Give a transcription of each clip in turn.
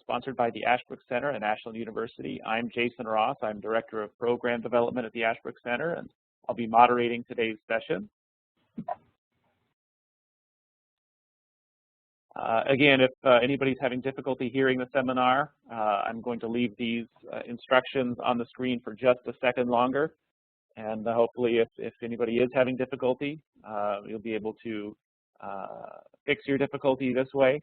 sponsored by the Ashbrook Center and Ashland University. I'm Jason Ross. I'm Director of Program Development at the Ashbrook Center, and I'll be moderating today's session. Again, if anybody's having difficulty hearing the seminar, I'm going to leave these instructions on the screen for just a second longer. And hopefully, if anybody is having difficulty, you'll be able to fix your difficulty this way.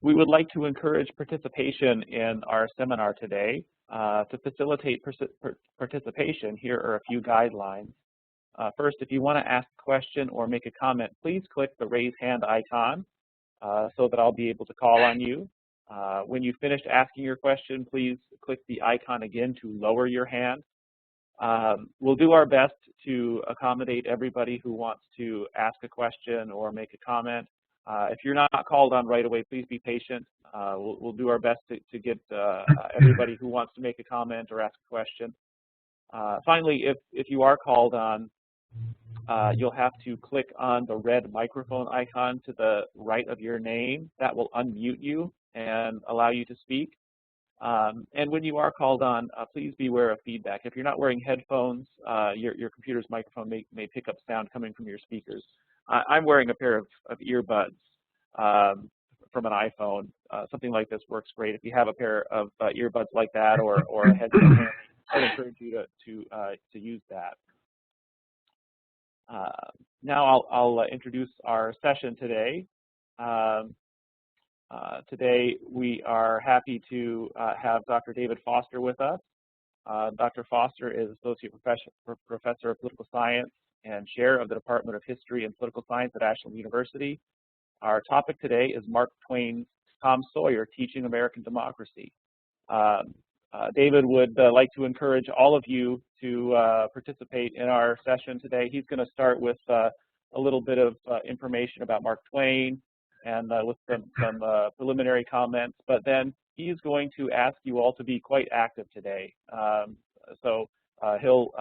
We would like to encourage participation in our seminar today. To facilitate participation, here are a few guidelines. First, if you want to ask a question or make a comment, please click the raise hand icon so that I'll be able to call on you. When you finish asking your question, please click the icon again to lower your hand. We'll do our best to accommodate everybody who wants to ask a question or make a comment. If you're not called on right away, please be patient. We'll do our best to get everybody who wants to make a comment or ask a question. Finally, if you are called on, you'll have to click on the red microphone icon to the right of your name. That will unmute you and allow you to speak. And when you are called on, please be aware of feedback. If you're not wearing headphones, your computer's microphone may pick up sound coming from your speakers. I'm wearing a pair of earbuds from an iPhone. Something like this works great. If you have a pair of earbuds like that or a headset, I'd encourage you to use that. Now I'll introduce our session today. Today we are happy to have Dr. David Foster with us. Dr. Foster is Associate Professor of Political Science and Chair of the Department of History and Political Science at Ashland University. Our topic today is Mark Twain's Tom Sawyer, Teaching American Democracy. David would like to encourage all of you to participate in our session today. He's going to start with a little bit of information about Mark Twain and with some preliminary comments, but then he's going to ask you all to be quite active today. He'll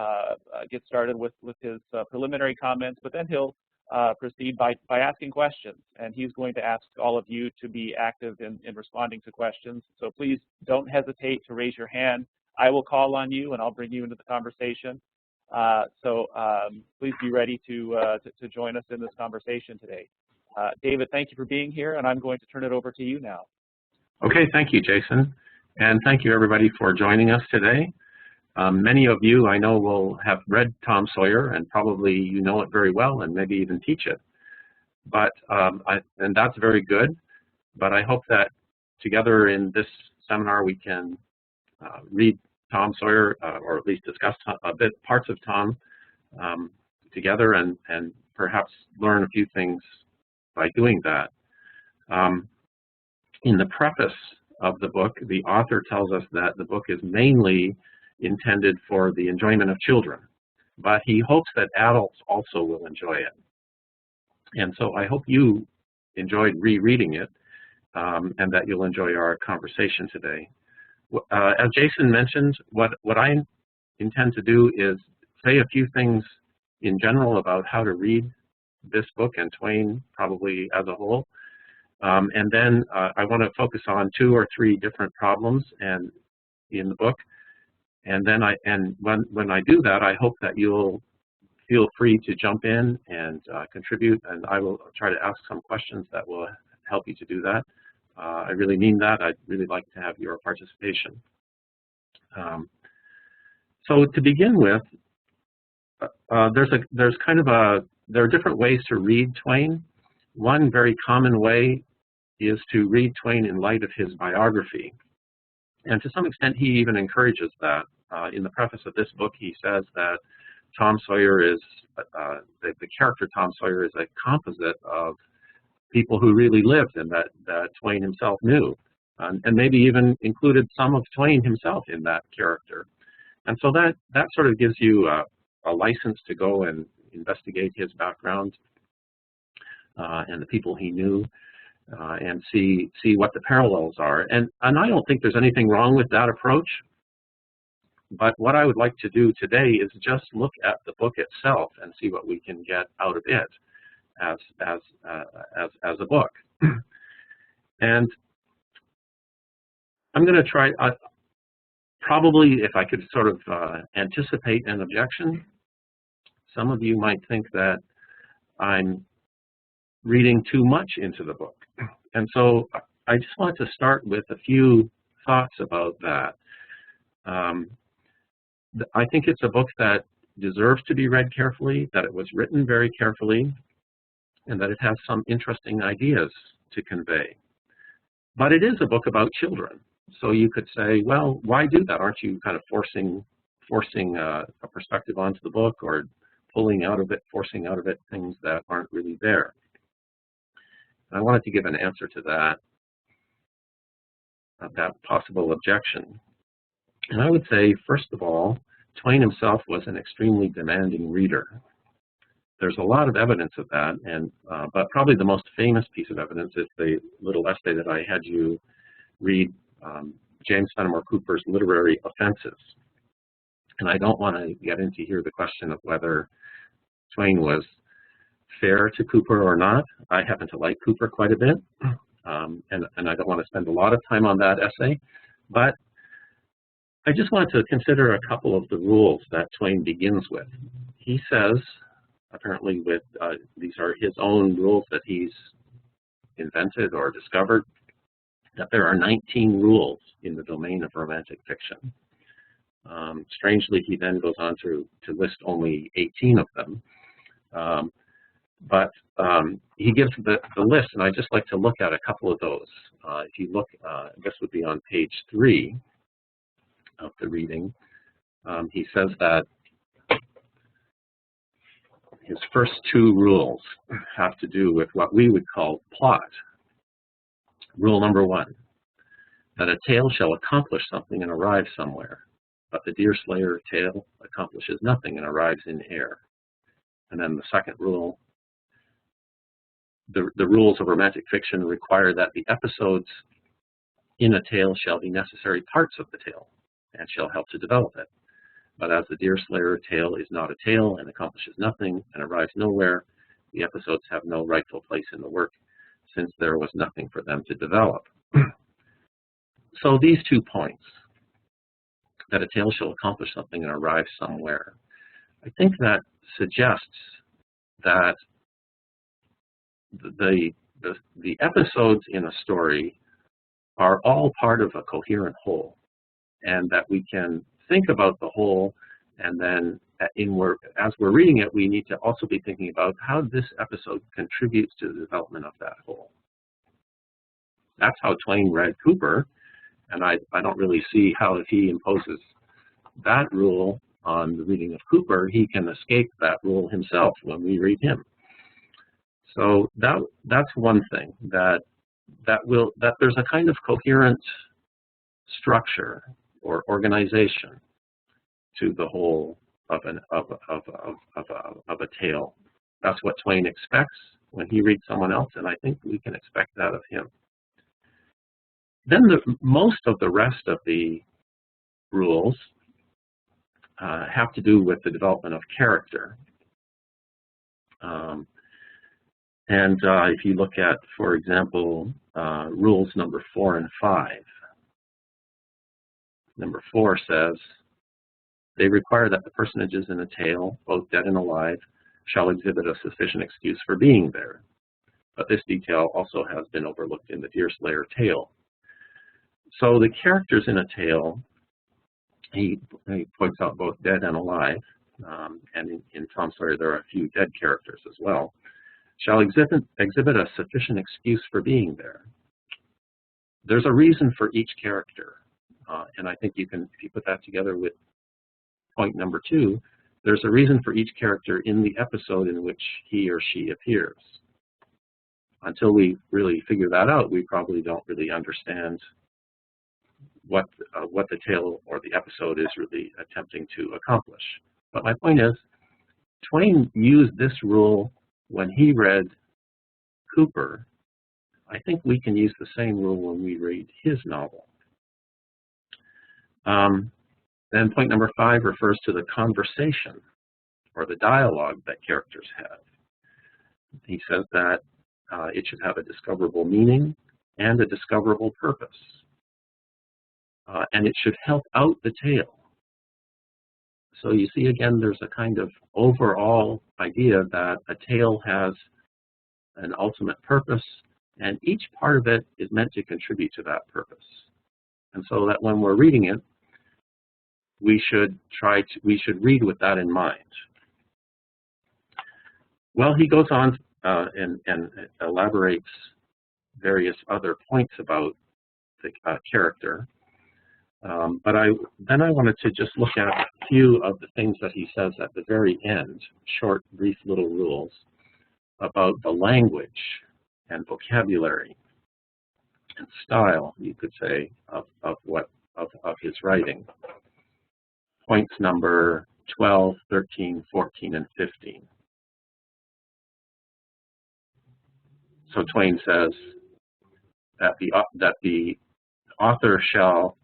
get started with his preliminary comments, but then he'll proceed by asking questions. And he's going to ask all of you to be active in responding to questions. So please don't hesitate to raise your hand. I will call on you and I'll bring you into the conversation. Please be ready to join us in this conversation today. David, thank you for being here, and I'm going to turn it over to you now. Okay, thank you, Jason. And thank you, everybody, for joining us today. Many of you, I know, will have read Tom Sawyer, and probably you know it very well and maybe even teach it. But and that's very good. But I hope that together in this seminar we can read Tom Sawyer, or at least discuss parts of Tom together, and perhaps learn a few things by doing that. In the preface of the book, the author tells us that the book is mainly intended for the enjoyment of children, but he hopes that adults also will enjoy it. And so I hope you enjoyed rereading it, and that you'll enjoy our conversation today. As Jason mentioned, what I intend to do is say a few things in general about how to read this book and Twain probably as a whole. And then I want to focus on 2 or 3 different problems in the book. And then when I do that, I hope that you'll feel free to jump in and contribute, and I will try to ask some questions that will help you to do that. I really mean that. I'd really like to have your participation. So to begin with, there are different ways to read Twain. One very common way is to read Twain in light of his biography. And to some extent, he even encourages that. In the preface of this book, he says that Tom Sawyer is, the character Tom Sawyer is a composite of people who really lived and that Twain himself knew, and maybe even included some of Twain himself in that character. And so that sort of gives you a license to go and investigate his background and the people he knew. and see what the parallels are. And I don't think there's anything wrong with that approach. But what I would like to do today is just look at the book itself and see what we can get out of it as a book. And I'm going to try. Probably, if I could sort of anticipate an objection, some of you might think that I'm reading too much into the book. And so I just want to start with a few thoughts about that. I think it's a book that deserves to be read carefully, that it was written very carefully, and that it has some interesting ideas to convey. But it is a book about children. So you could say, well, why do that? Aren't you kind of forcing a perspective onto the book, or pulling out of it, forcing out of it things that aren't really there? And I wanted to give an answer to that possible objection. And I would say, first of all, Twain himself was an extremely demanding reader. There's a lot of evidence of that, and but probably the most famous piece of evidence is the little essay that I had you read, James Fenimore Cooper's Literary Offenses. And I don't want to get into here the question of whether Twain was fair to Cooper or not. I happen to like Cooper quite a bit, and I don't want to spend a lot of time on that essay, but I just want to consider a couple of the rules that Twain begins with. He says, apparently with these are his own rules that he's invented or discovered, that there are 19 rules in the domain of romantic fiction. Strangely, he then goes on to list only 18 of them. But he gives the list, and I'd just like to look at a couple of those. If you look, this would be on page 3 of the reading. He says that his first 2 rules have to do with what we would call plot. Rule number 1, that a tale shall accomplish something and arrive somewhere, but the Deerslayer tale accomplishes nothing and arrives in air. And then the second rule, the rules of romantic fiction require that the episodes in a tale shall be necessary parts of the tale and shall help to develop it. But as the Deerslayer tale is not a tale and accomplishes nothing and arrives nowhere, the episodes have no rightful place in the work, since there was nothing for them to develop. So these 2 points, that a tale shall accomplish something and arrive somewhere, I think that suggests that the episodes in a story are all part of a coherent whole, and that we can think about the whole, and then as we're reading it, we need to also be thinking about how this episode contributes to the development of that whole. That's how Twain read Cooper, and I don't really see how, if he imposes that rule on the reading of Cooper, he can escape that rule himself when we read him. So that's one thing, that there's a kind of coherent structure or organization to the whole of a tale. That's what Twain expects when he reads someone else, and I think we can expect that of him. Then most of the rest of the rules have to do with the development of character. If you look at, for example, rules number 4 and 5, number 4 says, they require that the personages in a tale, both dead and alive, shall exhibit a sufficient excuse for being there. But this detail also has been overlooked in the Deerslayer tale. So the characters in a tale, he points out both dead and alive, and in Tom Sawyer there are a few dead characters as well, shall exhibit a sufficient excuse for being there. There's a reason for each character, and I think you can, if you put that together with point number 2, there's a reason for each character in the episode in which he or she appears. Until we really figure that out, we probably don't really understand what the tale or the episode is really attempting to accomplish. But my point is, Twain used this rule when he read Cooper I think we can use the same rule when we read his novel. Then point number 5 refers to the conversation or the dialogue that characters have. He says that it should have a discoverable meaning and a discoverable purpose. And it should help out the tale. So you see, again, there's a kind of overall idea that a tale has an ultimate purpose, and each part of it is meant to contribute to that purpose. And so that when we're reading it, we should read with that in mind. Well, he goes on and elaborates various other points about the character. But then I wanted to just look at a few of the things that he says at the very end, short, brief little rules about the language and vocabulary and style, you could say, of his writing. Points number 12, 13, 14, and 15. So Twain says that the author shall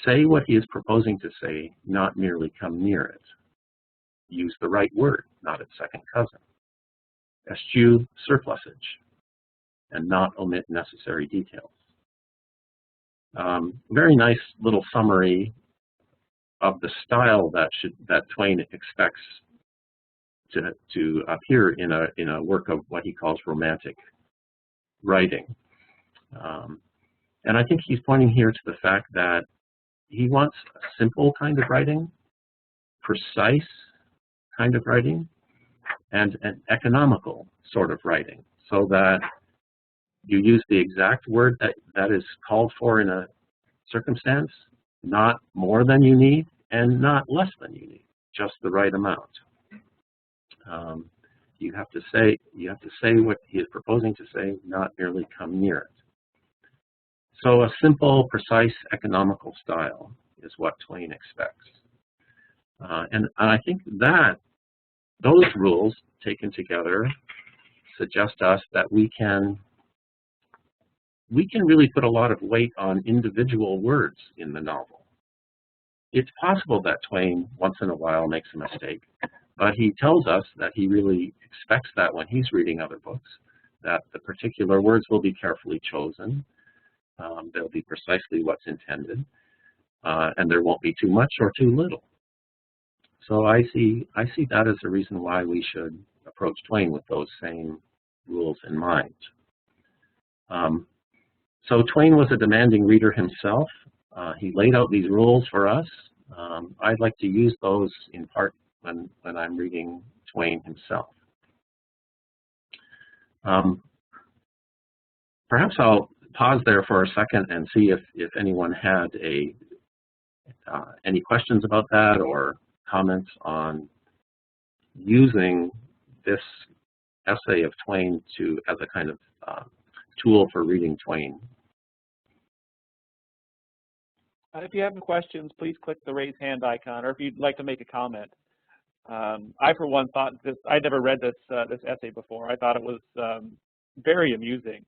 say what he is proposing to say, not merely come near it. Use the right word, not its second cousin. Eschew surplusage, and not omit necessary details. Very nice little summary of the style that Twain expects to appear in a work of what he calls romantic writing. And I think he's pointing here to the fact that he wants a simple kind of writing, precise kind of writing, and an economical sort of writing, so that you use the exact word that is called for in a circumstance, not more than you need and not less than you need, just the right amount. You have to say what he is proposing to say, not merely come near it. So a simple, precise, economical style is what Twain expects. And I think that those rules taken together suggest us that we can really put a lot of weight on individual words in the novel. It's possible that Twain once in a while makes a mistake, but he tells us that he really expects that when he's reading other books, that the particular words will be carefully chosen. They'll be precisely what's intended, and there won't be too much or too little. So I see that as a reason why we should approach Twain with those same rules in mind. So Twain was a demanding reader himself. He laid out these rules for us. I'd like to use those in part when I'm reading Twain himself. Perhaps I'll pause there for a second and see if anyone had any questions about that or comments on using this essay of Twain as a kind of tool for reading Twain. If you have any questions, please click the raise hand icon, or if you'd like to make a comment. I, for one, thought I'd never read this essay before. I thought it was very amusing.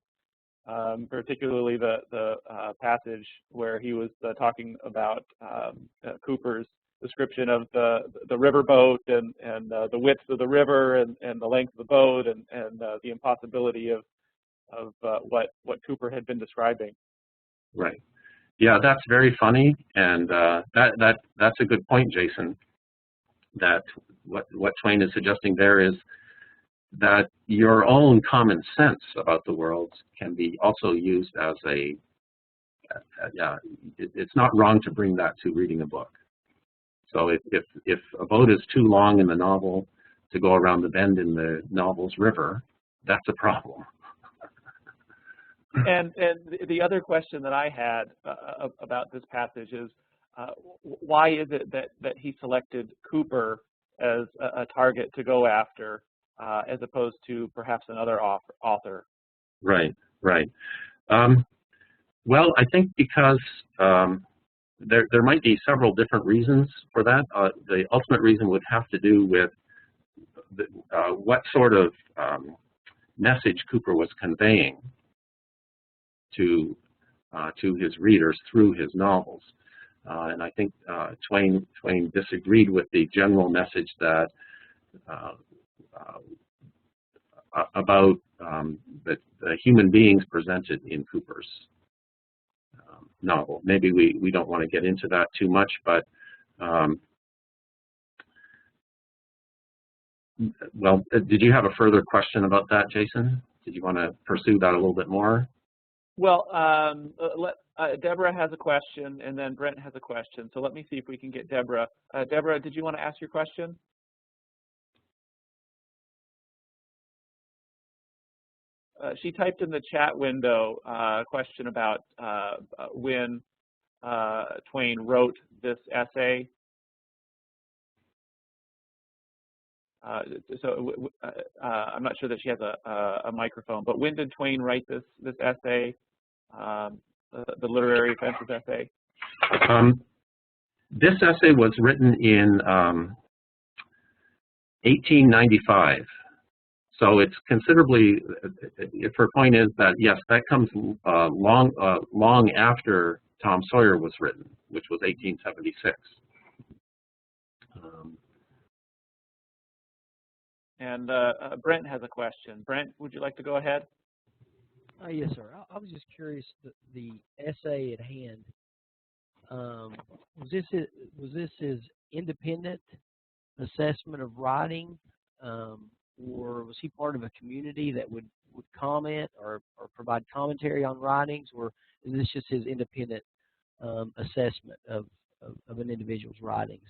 Particularly the passage where he was talking about Cooper's description of the riverboat and the width of the river and the length of the boat and the impossibility of what Cooper had been describing. Right. Yeah, that's very funny, and that's a good point, Jason. That what Twain is suggesting there is that your own common sense about the world can be also used as it's not wrong to bring that to reading a book. So if a boat is too long in the novel to go around the bend in the novel's river, that's a problem. And the other question that I had about this passage is, why is it that he selected Cooper as a target to go after, as opposed to perhaps another author? Right. Well, I think because there might be several different reasons for that. The ultimate reason would have to do with what sort of message Cooper was conveying to his readers through his novels. And I think Twain disagreed with the general message that about the human beings presented in Cooper's novel. Maybe we don't want to get into that too much, but well, did you have a further question about that, Jason? Did you want to pursue that a little bit more? Well, Deborah has a question, and then Brent has a question. So let me see if we can get Deborah. Deborah, did you want to ask your question? She typed in the chat window a question about when Twain wrote this essay. I'm not sure that she has a microphone, but when did Twain write this essay, the literary offensive essay? This essay was written in 1895. So it's considerably, if her point is that, yes, that comes long after Tom Sawyer was written, which was 1876. And Brent has a question. Brent, would you like to go ahead? Yes, sir. I was just curious, the essay at hand, was this his independent assessment of writing, or was he part of a community that would comment or provide commentary on writings, or is this just his independent assessment of an individual's writings?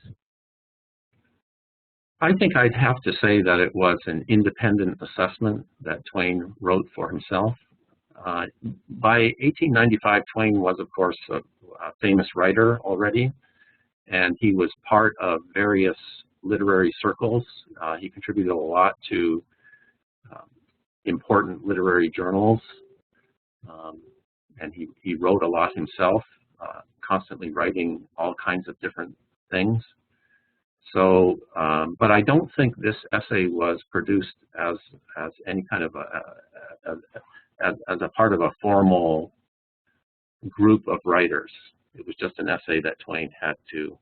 I think I'd have to say that it was an independent assessment that Twain wrote for himself. By 1895, Twain was, of course, a famous writer already, and he was part of various literary circles. He contributed a lot to important literary journals, and he wrote a lot himself, constantly writing all kinds of different things. So, but I don't think this essay was produced as any kind of as a part of a formal group of writers. It was just an essay that Twain had to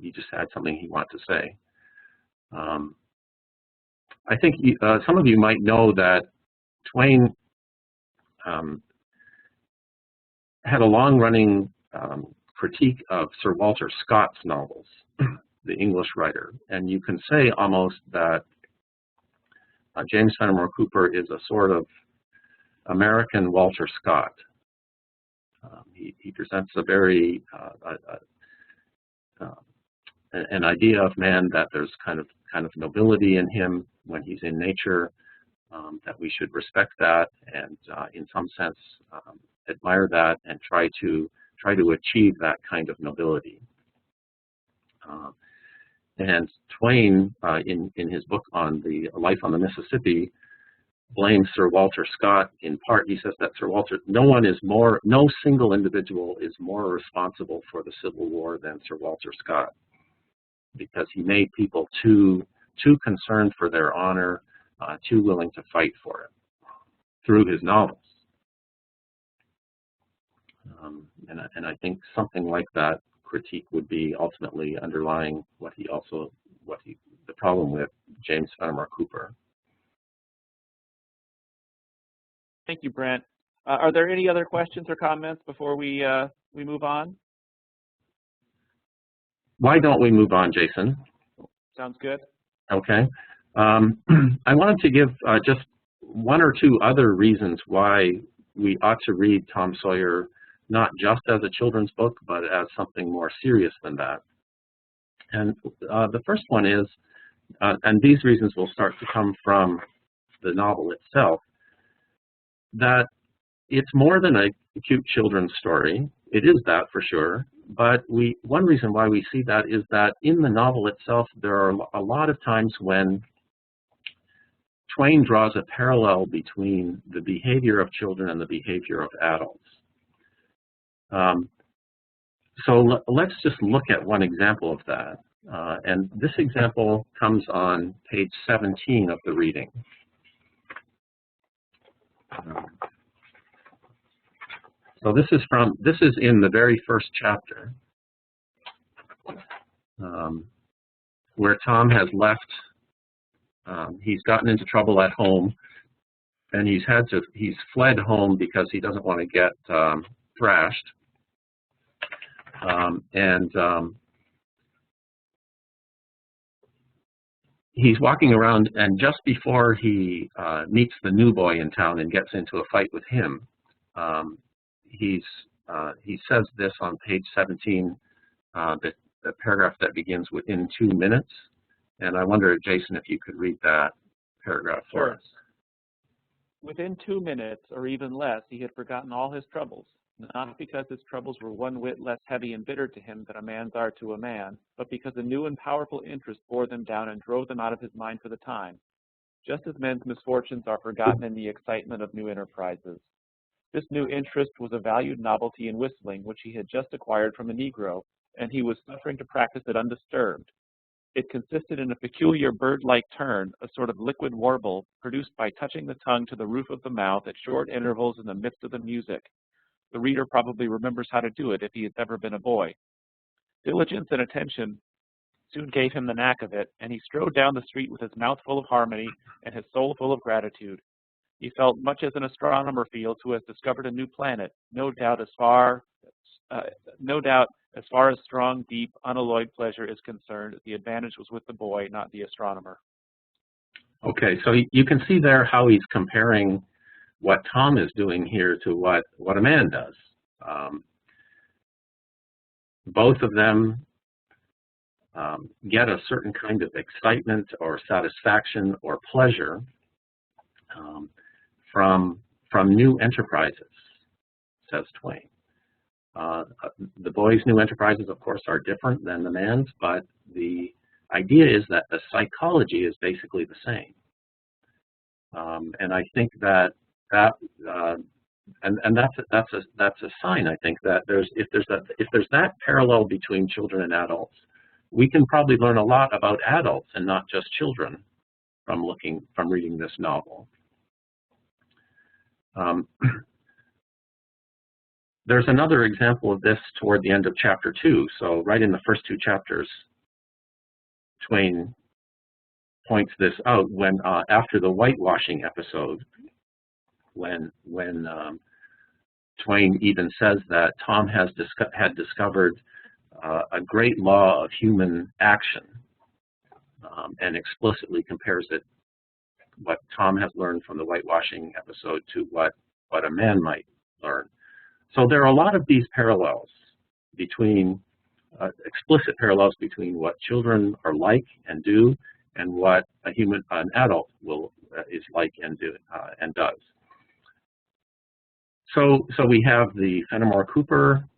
he just had something he wanted to say. I think some of you might know that Twain had a long-running critique of Sir Walter Scott's novels, the English writer, and you can say almost that James Fenimore Cooper is a sort of American Walter Scott. He presents a very an idea of man that there's kind of nobility in him when he's in nature, that we should respect that and in some sense admire that and try to achieve that kind of nobility. And Twain, in his book on the life on the Mississippi, blames Sir Walter Scott. In part, he says that no single individual is more responsible for the Civil War than Sir Walter Scott, because he made people too concerned for their honor, too willing to fight for it through his novels. And I think something like that critique would be ultimately underlying the problem with James Fenimore Cooper. Thank you, Brent. Are there any other questions or comments before we move on? Why don't we move on, Jason? Sounds good. Okay. I wanted to give just one or two other reasons why we ought to read Tom Sawyer not just as a children's book, but as something more serious than that. And the first one is, and these reasons will start to come from the novel itself, that it's more than a cute children's story. It is that for sure, but one reason why we see that is that in the novel itself, there are a lot of times when Twain draws a parallel between the behavior of children and the behavior of adults. So let's just look at one example of that. And this example comes on page 17 of the reading. So this is in the very first chapter, where Tom has left. He's gotten into trouble at home, and he's fled home because he doesn't want to get thrashed. He's walking around, and just before he meets the new boy in town and gets into a fight with him, he says this on page 17, the paragraph that begins "within 2 minutes," and I wonder, Jason, if you could read that paragraph for us. Within 2 minutes, or even less, he had forgotten all his troubles, not because his troubles were one whit less heavy and bitter to him than a man's are to a man, but because a new and powerful interest bore them down and drove them out of his mind for the time, just as men's misfortunes are forgotten in the excitement of new enterprises. This new interest was a valued novelty in whistling, which he had just acquired from a Negro, and he was suffering to practice it undisturbed. It consisted in a peculiar bird-like turn, a sort of liquid warble, produced by touching the tongue to the roof of the mouth at short intervals in the midst of the music. The reader probably remembers how to do it if he has ever been a boy. Diligence and attention soon gave him the knack of it, and he strode down the street with his mouth full of harmony and his soul full of gratitude. He felt much as an astronomer feels who has discovered a new planet, no doubt as far as strong, deep, unalloyed pleasure is concerned, the advantage was with the boy, not the astronomer. Okay, so you can see there how he's comparing what Tom is doing here to what a man does. Both of them get a certain kind of excitement or satisfaction or pleasure from new enterprises, says Twain. The boy's new enterprises, of course, are different than the man's, but the idea is that the psychology is basically the same. And I think that's a sign. I think that if there's that parallel between children and adults, we can probably learn a lot about adults and not just children from reading this novel. There's another example of this toward the end of chapter 2. So right in the first 2 chapters, Twain points this out when after the whitewashing episode, when Twain even says that Tom had discovered a great law of human action, and explicitly compares what Tom has learned from the whitewashing episode to what a man might learn. So there are a lot of these parallels between explicit parallels between what children are like and do, and what an adult is like and does. So we have the Fenimore-Cooper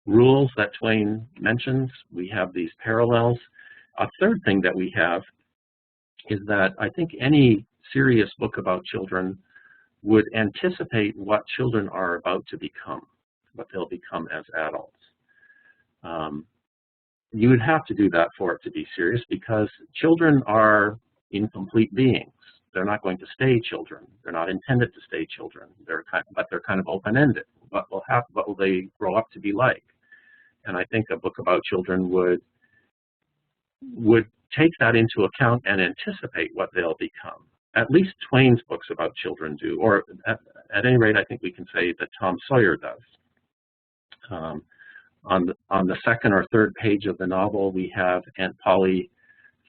rules that Twain mentions. We have these parallels. A third thing that we have is that I think any serious book about children would anticipate what children are about to become, what they'll become as adults. You would have to do that for it to be serious, because children are incomplete beings. They're not going to stay children. They're not intended to stay children. But they're kind of open-ended. What will they grow up to be like? And I think a book about children would take that into account and anticipate what they'll become. At least Twain's books about children do, or at any rate, I think we can say that Tom Sawyer does. On the second or third page of the novel, we have Aunt Polly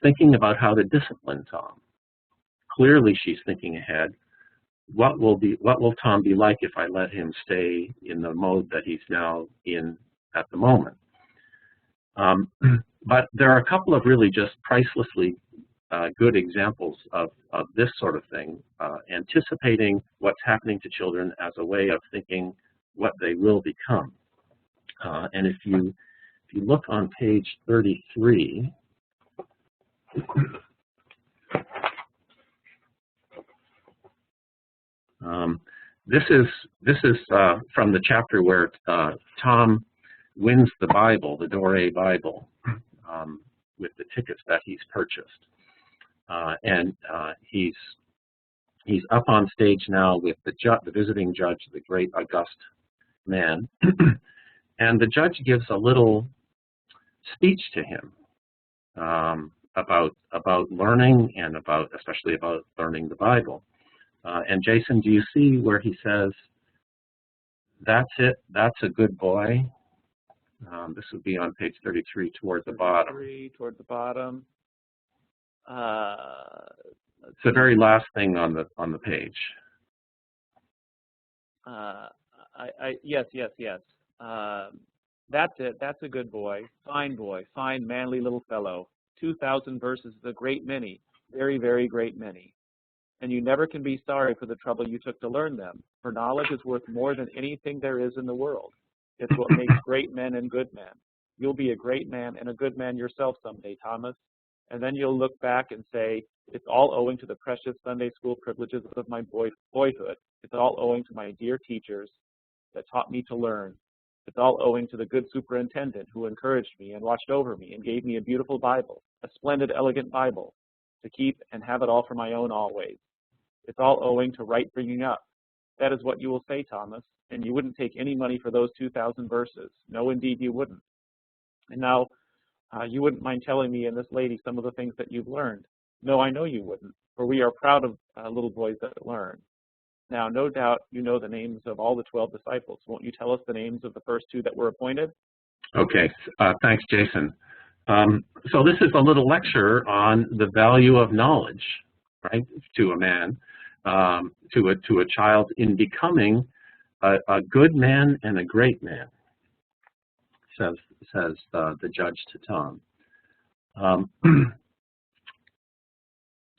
thinking about how to discipline Tom. Clearly, she's thinking ahead. What will Tom be like if I let him stay in the mode that he's now in at the moment? But there are a couple of really just pricelessly good examples of this sort of thing, anticipating what's happening to children as a way of thinking what they will become. And if you look on page 33, this is from the chapter where Tom wins the Bible, the Doré Bible, with the tickets that he's purchased, and he's He's up on stage now with the visiting judge, the great august man, and the judge gives a little speech to him about learning and especially about learning the Bible. And Jason, do you see where he says, "That's it, that's a good boy"? This would be on page 33 toward the bottom. 33 toward the bottom. It's the very last thing on the page. Yes. That's it. That's a good boy, fine, manly little fellow. 2,000 verses is a great many, very, very great many. And you never can be sorry for the trouble you took to learn them, for knowledge is worth more than anything there is in the world. It's what makes great men and good men. You'll be a great man and a good man yourself someday, Thomas, and then you'll look back and say, it's all owing to the precious Sunday school privileges of my boyhood. It's all owing to my dear teachers that taught me to learn. It's all owing to the good superintendent who encouraged me and watched over me and gave me a beautiful Bible, a splendid, elegant Bible, to keep and have it all for my own always. It's all owing to right bringing up. That is what you will say, Thomas, and you wouldn't take any money for those 2,000 verses. No, indeed, you wouldn't. And now, you wouldn't mind telling me and this lady some of the things that you've learned. No, I know you wouldn't, for we are proud of little boys that learn. Now, no doubt you know the names of all the 12 disciples. Won't you tell us the names of the first 2 that were appointed? Okay, thanks, Jason. So this is a little lecture on the value of knowledge, right, to a man, to a child in becoming a good man and a great man, says the judge to Tom.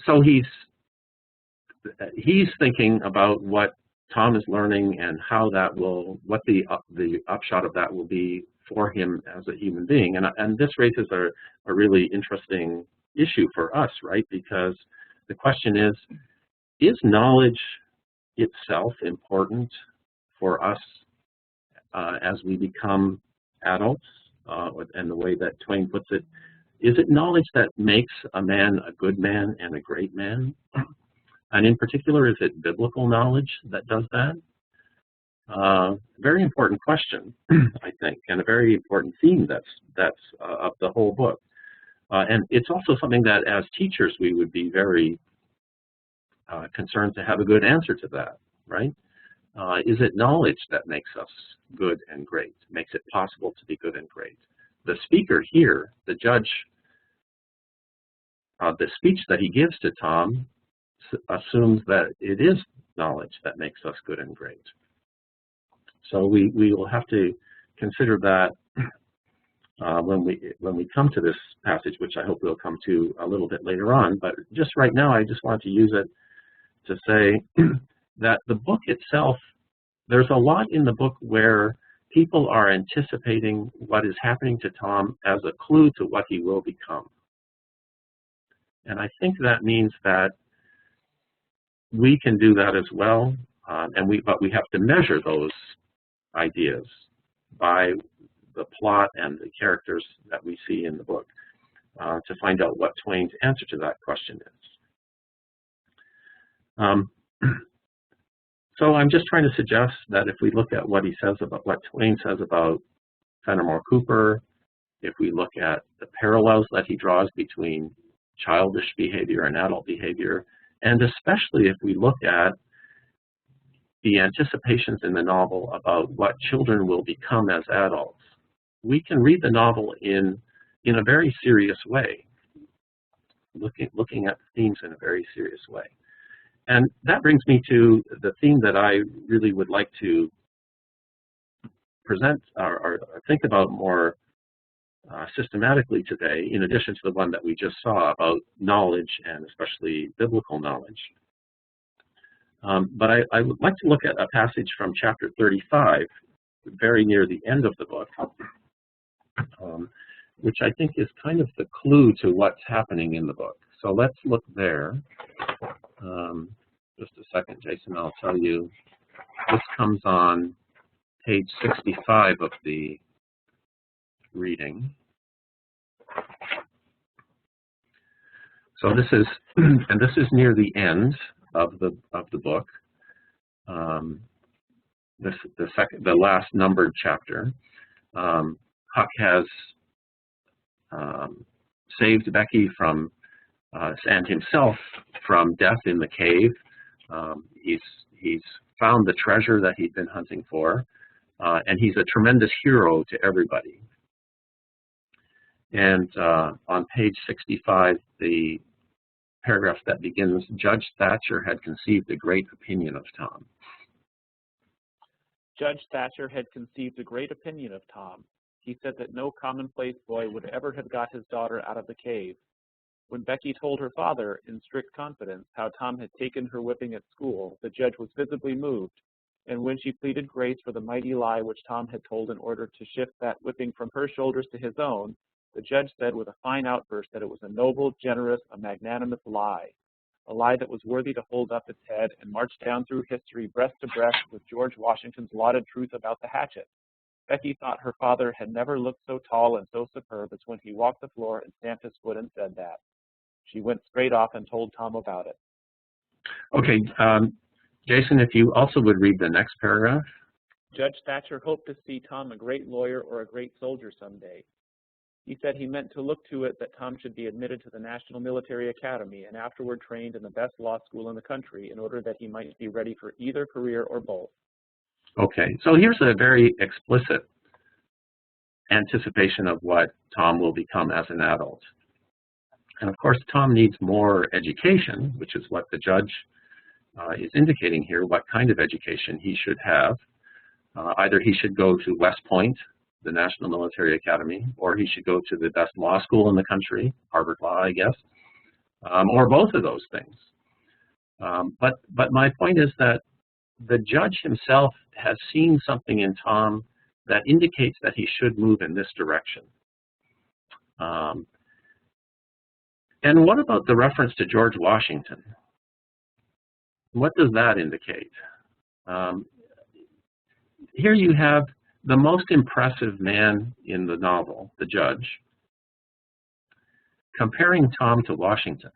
So he's thinking about what Tom is learning and how that will, what the upshot of that will be for him as a human being. And this raises a really interesting issue for us, right? Because the question is knowledge itself important for us as we become adults? And the way that Twain puts it, is it knowledge that makes a man a good man and a great man? And in particular, is it biblical knowledge that does that? Very important question, I think, and a very important theme that's of the whole book. And it's also something that as teachers we would be very concerned to have a good answer to that, right? Is it knowledge that makes us good and great, makes it possible to be good and great? The speaker here, the judge, the speech that he gives to Tom assumes that it is knowledge that makes us good and great. So we will have to consider that when we come to this passage, which I hope we'll come to a little bit later on. But just right now, I just want to use it to say that the book itself, there's a lot in the book where people are anticipating what is happening to Tom as a clue to what he will become. And I think that means that we can do that as well, but we have to measure those ideas by the plot and the characters that we see in the book to find out what Twain's answer to that question is. So I'm just trying to suggest that if we look at what he says about what Twain says about Fenimore Cooper, if we look at the parallels that he draws between childish behavior and adult behavior, and especially if we look at the anticipations in the novel about what children will become as adults, we can read the novel in a very serious way, looking at themes in a very serious way. And that brings me to the theme that I really would like to present or think about more systematically today, in addition to the one that we just saw about knowledge and especially biblical knowledge. But I would like to look at a passage from chapter 35, very near the end of the book, which I think is kind of the clue to what's happening in the book. So let's look there. Just a second, Jason, I'll tell you. This comes on page 65 of the reading. So this is, and this is near the end of the book, the last numbered chapter, Huck has saved Becky from and himself from death in the cave. He's found the treasure that he'd been hunting for, and he's a tremendous hero to everybody. And on page 65, the paragraph that begins, Judge Thatcher had conceived a great opinion of Tom. Judge Thatcher had conceived a great opinion of Tom. He said that no commonplace boy would ever have got his daughter out of the cave. When Becky told her father, in strict confidence, how Tom had taken her whipping at school, the judge was visibly moved, and when she pleaded grace for the mighty lie which Tom had told in order to shift that whipping from her shoulders to his own, the judge said with a fine outburst that it was a noble, generous, a magnanimous lie, a lie that was worthy to hold up its head and march down through history breast to breast with George Washington's lauded truth about the hatchet. Becky thought her father had never looked so tall and so superb as when he walked the floor and stamped his foot and said that. She went straight off and told Tom about it. Okay, Jason, if you also would read the next paragraph. Judge Thatcher hoped to see Tom a great lawyer or a great soldier someday. He said he meant to look to it that Tom should be admitted to the National Military Academy and afterward trained in the best law school in the country in order that he might be ready for either career or both. Okay, so here's a very explicit anticipation of what Tom will become as an adult. And of course, Tom needs more education, which is what the judge is indicating here, what kind of education he should have. Either he should go to West Point, the National Military Academy, or he should go to the best law school in the country, Harvard Law, I guess, or both of those things. But my point is that the judge himself has seen something in Tom that indicates that he should move in this direction. And what about the reference to George Washington? What does that indicate? Here you have the most impressive man in the novel, the judge, comparing Tom to Washington.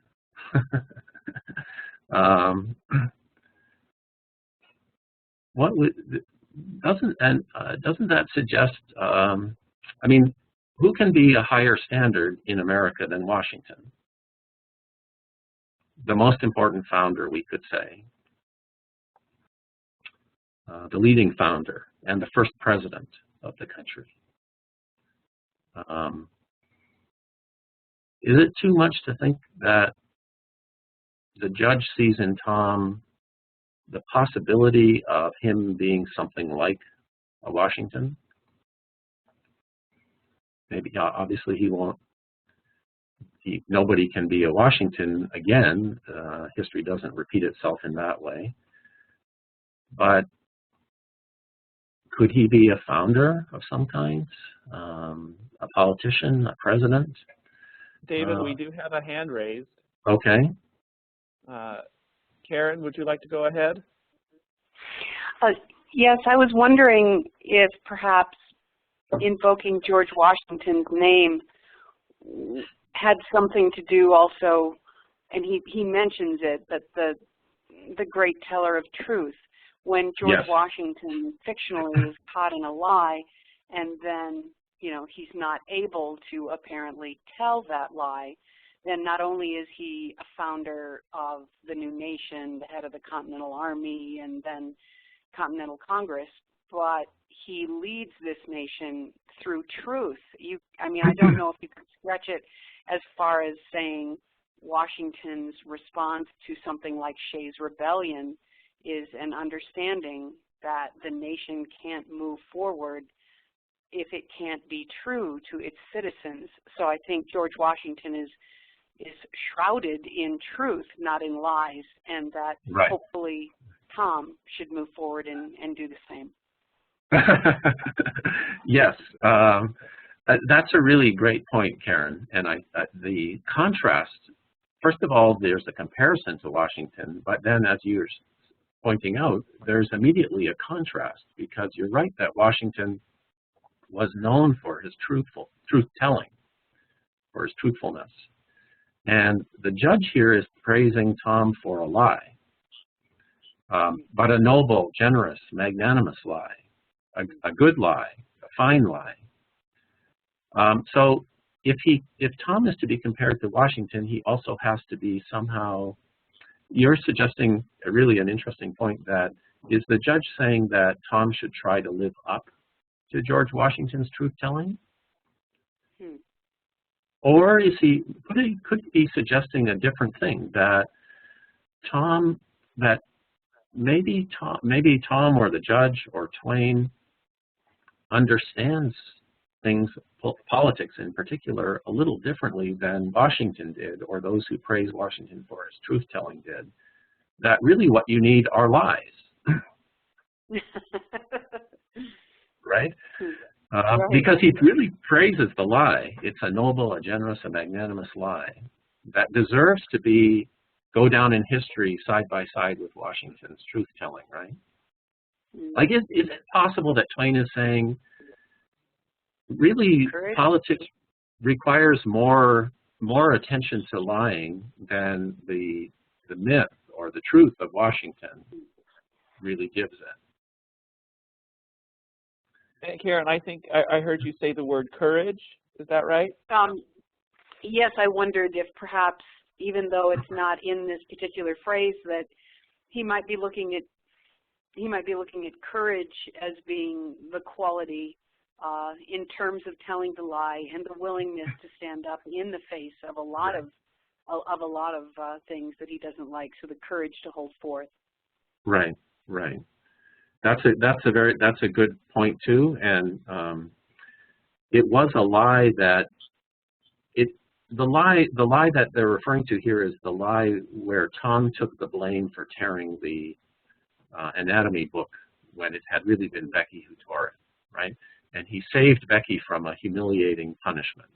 Doesn't that suggest? I mean, who can be a higher standard in America than Washington? The most important founder, we could say, the leading founder and the first president of the country. Is it too much to think that the judge sees in Tom the possibility of him being something like a Washington? Maybe, obviously he won't. Nobody can be a Washington again. History doesn't repeat itself in that way. But could he be a founder of some kind? A politician, a president? David, we do have a hand raised. Okay. Karen, would you like to go ahead? Yes, I was wondering if perhaps invoking George Washington's name had something to do also, and he mentions it, that the great teller of truth, when George Yes. Washington fictionally is caught in a lie, and then he's not able to apparently tell that lie, then not only is he a founder of the new nation, the head of the Continental Army, and then Continental Congress, but he leads this nation through truth. I mean, I don't know if you could stretch it as far as saying Washington's response to something like Shays' Rebellion is an understanding that the nation can't move forward if it can't be true to its citizens. So I think George Washington is shrouded in truth, not in lies, and that Right. hopefully Tom should move forward and do the same. Yes, that's a really great point, Karen. And the contrast, first of all, there's a comparison to Washington, but then as you're pointing out, there's immediately a contrast, because you're right that Washington was known for his truth-telling, for his truthfulness. And the judge here is praising Tom for a lie. but a noble, generous, magnanimous lie, a good lie, a fine lie. So if Tom is to be compared to Washington, he also has to be somehow. You're suggesting really an interesting point, that is the judge saying that Tom should try to live up to George Washington's truth-telling? Or is could he be suggesting a different thing, that maybe Tom or the judge or Twain understands things, politics in particular, a little differently than Washington did, or those who praise Washington for his truth-telling did, that really what you need are lies. Right? Because he really praises the lie. It's a noble, a generous, a magnanimous lie that deserves to go down in history side by side with Washington's truth-telling, right? Like, is it possible that Twain is saying, really, politics requires more attention to lying than the myth or the truth of Washington really gives it? And Karen, I think I heard you say the word courage. Is that right? Yes, I wondered if perhaps, even though it's not in this particular phrase, that he might be looking at courage as being the quality in terms of telling the lie and the willingness to stand up in the face of a lot of things that he doesn't like. So the courage to hold forth. Right. That's a good point too, and it was a lie that the lie that they're referring to here is the lie where Tom took the blame for tearing the anatomy book when it had really been Becky who tore it, right? And he saved Becky from a humiliating punishment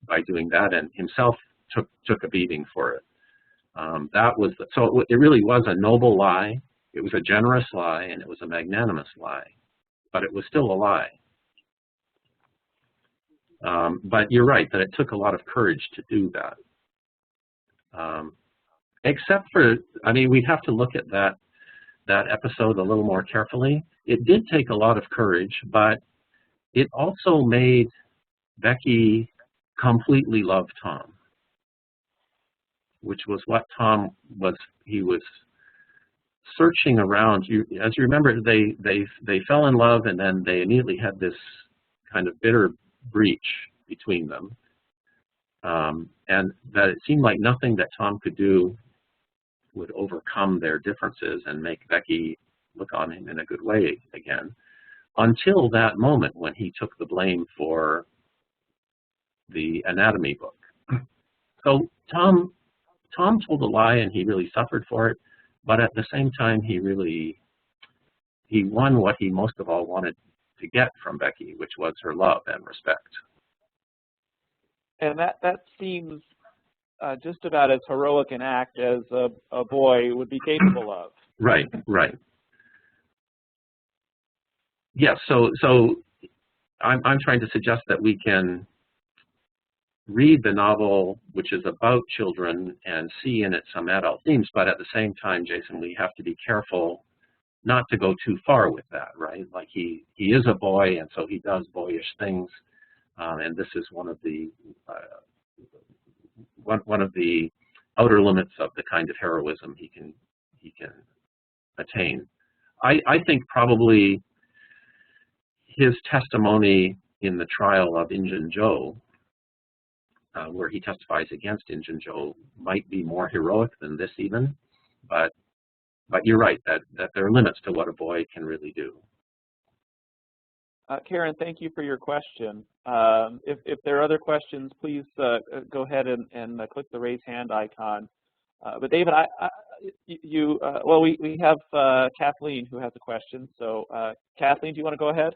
by doing that, and himself took a beating for it. So it really was a noble lie. It was a generous lie, and it was a magnanimous lie, but it was still a lie. But you're right that it took a lot of courage to do that. Except for, we'd have to look at that episode a little more carefully. It did take a lot of courage, but it also made Becky completely love Tom, which was what Tom was. He was searching around. As you remember, they fell in love, and then they immediately had this kind of bitter breach between them, and that it seemed like nothing that Tom could do would overcome their differences and make Becky look on him in a good way again, until that moment when he took the blame for the anatomy book. So Tom told a lie, and he really suffered for it, but at the same time he won what he most of all wanted to get from Becky, which was her love and respect. And that seems just about as heroic an act as a boy would be capable of. Right. Yes, so I'm trying to suggest that we can read the novel, which is about children, and see in it some adult themes, but at the same time, Jason, we have to be careful not to go too far with that, right? Like he is a boy, and so he does boyish things, and this is one of the outer limits of the kind of heroism he can attain. I think probably his testimony in the trial of Injun Joe, where he testifies against Injun Joe, might be more heroic than this even, but you're right that there are limits to what a boy can really do. Karen, thank you for your question. If there are other questions, please go ahead and click the raise hand icon. But David, we have Kathleen who has a question. So Kathleen, do you want to go ahead?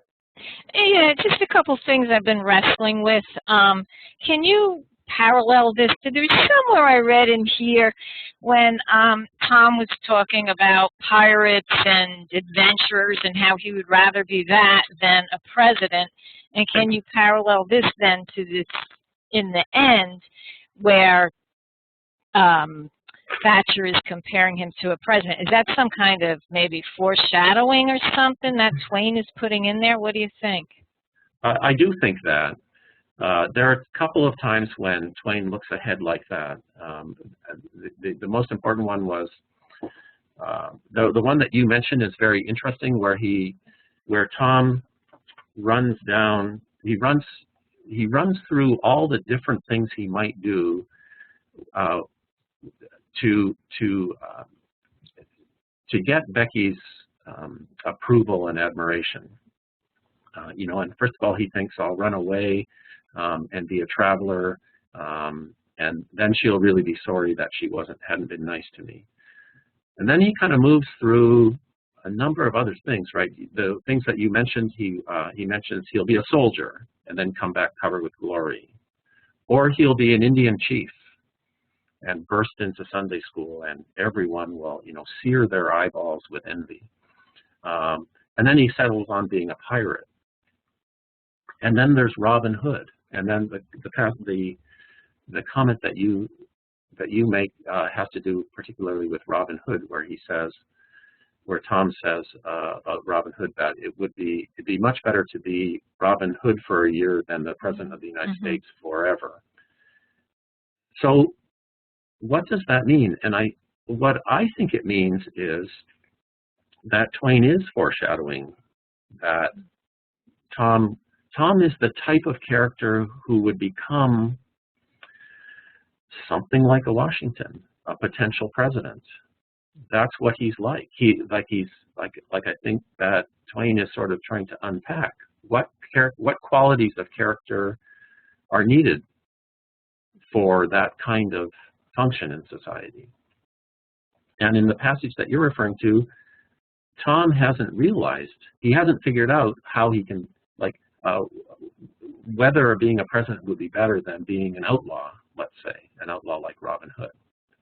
Yeah, just a couple things I've been wrestling with. Can you parallel this to, there's somewhere I read in here when Tom was talking about pirates and adventurers and how he would rather be that than a president, and can you parallel this then to this in the end where Thatcher is comparing him to a president. Is that some kind of maybe foreshadowing or something that Twain is putting in there? What do you think? I do think that. There are a couple of times when Twain looks ahead like that. The most important one was the one that you mentioned is very interesting, where Tom runs down. He runs through all the different things he might do to get Becky's approval and admiration. You know, and first of all, he thinks, I'll run away and be a traveler, and then she'll really be sorry that she hadn't been nice to me. And then he kind of moves through a number of other things, right? The things that you mentioned, he mentions he'll be a soldier and then come back covered with glory, or he'll be an Indian chief and burst into Sunday school, and everyone will, you know, sear their eyeballs with envy. And then he settles on being a pirate. And then there's Robin Hood. And then the comment that you make has to do particularly with Robin Hood, where Tom says about Robin Hood that it'd be much better to be Robin Hood for a year than the President of the United States forever. So what does that mean? And what I think it means is that Twain is foreshadowing that Tom is the type of character who would become something like a Washington, a potential president. That's what he's like. I think that Twain is sort of trying to unpack what qualities of character are needed for that kind of function in society. And in the passage that you're referring to, Tom hasn't figured out how he can, whether being a president would be better than being an outlaw, let's say, an outlaw like Robin Hood.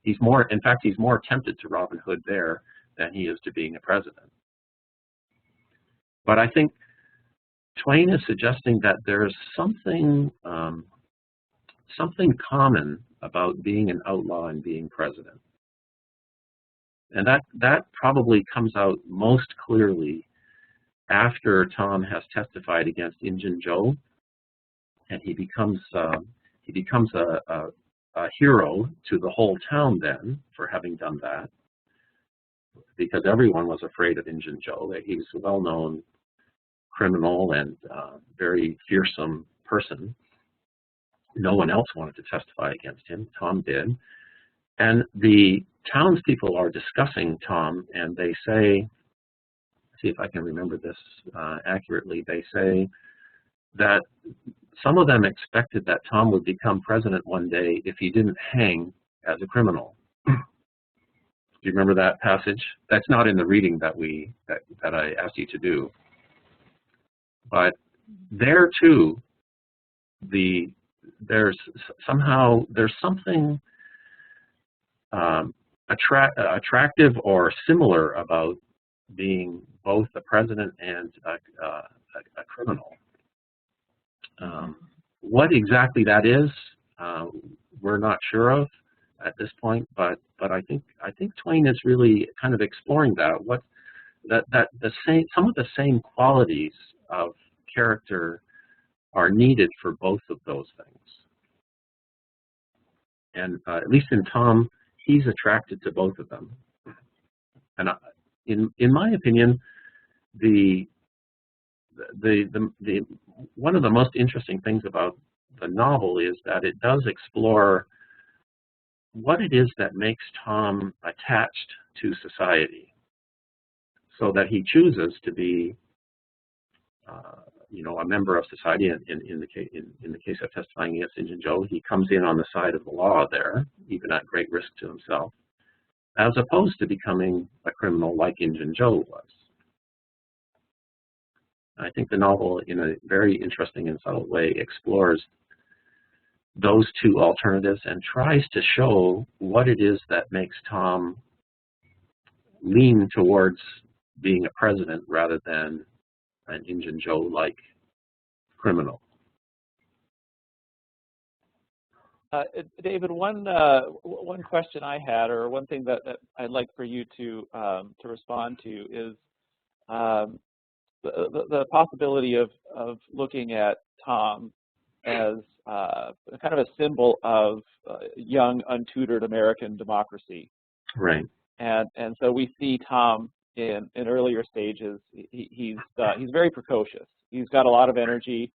In fact, he's more tempted to Robin Hood there than he is to being a president. But I think Twain is suggesting that there's something common about being an outlaw and being president. And that probably comes out most clearly after Tom has testified against Injun Joe, and he becomes a hero to the whole town then for having done that, because everyone was afraid of Injun Joe. He was a well-known criminal and very fearsome person. No one else wanted to testify against him. Tom did. And the townspeople are discussing Tom, and they say, see if I can remember this accurately, they say that some of them expected that Tom would become president one day if he didn't hang as a criminal. Do you remember that passage? That's not in the reading that I asked you to do. But there too, there's something attractive or similar about being both a president and a criminal. What exactly that is, we're not sure of at this point, but I think Twain is really kind of exploring that. Some of the same qualities of character are needed for both of those things. And at least in Tom, he's attracted to both of them. And in my opinion, one of the most interesting things about the novel is that it does explore what it is that makes Tom attached to society, so that he chooses to be, a member of society. In the case of testifying against Injun Joe, he comes in on the side of the law there, even at great risk to himself, as opposed to becoming a criminal like Injun Joe was. I think the novel, in a very interesting and subtle way, explores those two alternatives and tries to show what it is that makes Tom lean towards being a president rather than an Injun Joe-like criminal. David, one question I had, or one thing that I'd like for you to respond to, is the possibility of looking at Tom as kind of a symbol of young, untutored American democracy. Right. And so we see Tom in earlier stages. He's very precocious. He's got a lot of energy.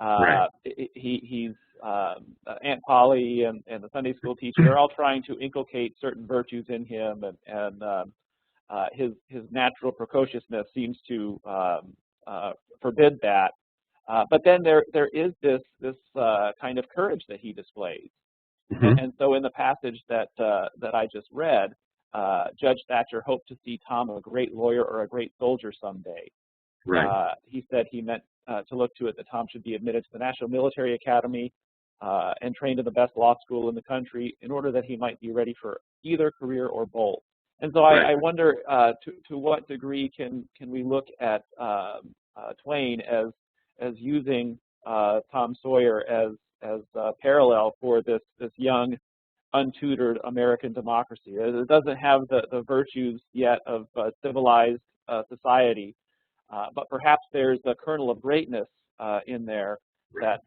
Right. He's Aunt Polly and the Sunday school teacher, they're all trying to inculcate certain virtues in him, and his natural precociousness seems to forbid that. But then there is this kind of courage that he displays. Mm-hmm. And so in the passage that I just read, Judge Thatcher hoped to see Tom a great lawyer or a great soldier someday. Right. He said he meant to look to it that Tom should be admitted to the National Military Academy and trained in the best law school in the country in order that he might be ready for either career or both. And so Right. I wonder to what degree can we look at Twain as using Tom Sawyer as a parallel for this young, untutored American democracy. It doesn't have the virtues yet of civilized society, but perhaps there's a kernel of greatness in there that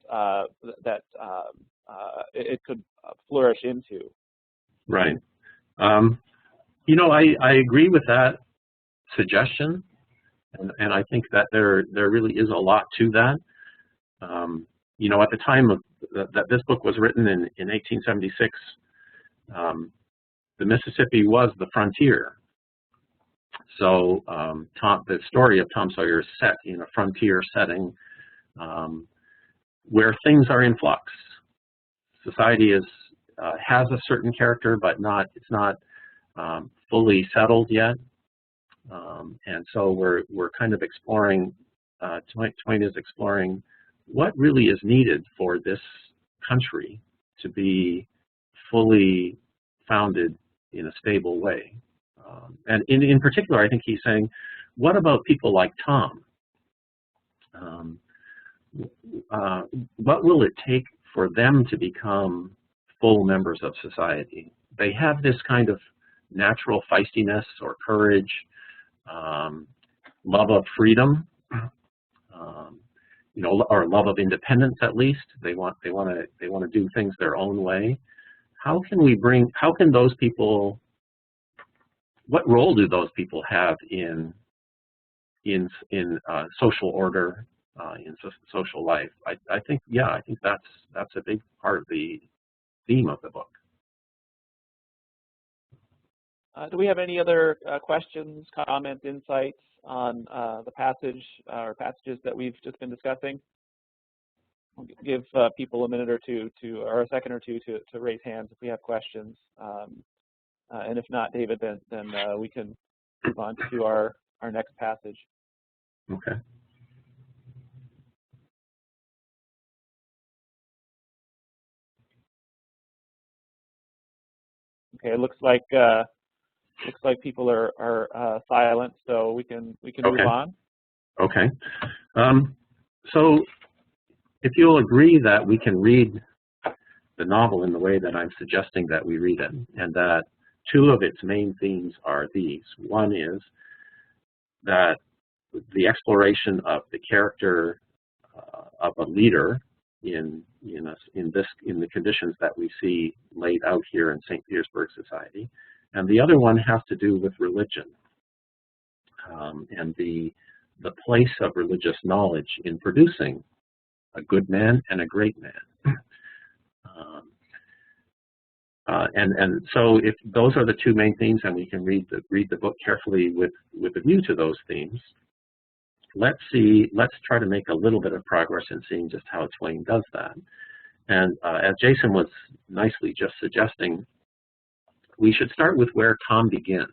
it could flourish into. Right. You know, I agree with that suggestion, and I think that there really is a lot to that. You know, at the time of that this book was written in 1876, the Mississippi was the frontier. So the story of Tom Sawyer is set in a frontier setting where things are in flux. Society has a certain character, but it's not fully settled yet. And so we're kind of exploring. Twain is exploring what really is needed for this country to be fully founded in a stable way. And in particular, I think he's saying, what about people like Tom? What will it take for them to become full members of society? They have this kind of natural feistiness or courage, love of freedom, you know, or love of independence. At least they want to do things their own way. How can those people? What role do those people have in social order, in social life? I think that's a big part of the theme of the book. Do we have any other questions, comments, insights on the passage or passages that we've just been discussing? We'll give people a minute or two or a second or two to raise hands if we have questions. And if not, David, then we can move on to our next passage. Okay. Okay, it looks like people are silent, so we can move on. Okay. So if you'll agree that we can read the novel in the way that I'm suggesting that we read it, and that two of its main themes are these. One is that the exploration of the character of a leader in the conditions that we see laid out here in St. Petersburg society, and the other one has to do with religion and the place of religious knowledge in producing a good man and a great man. And so if those are the two main themes, and we can read the book carefully with a view to those themes, let's try to make a little bit of progress in seeing just how Twain does that. And as Jason was nicely just suggesting, we should start with where Tom begins.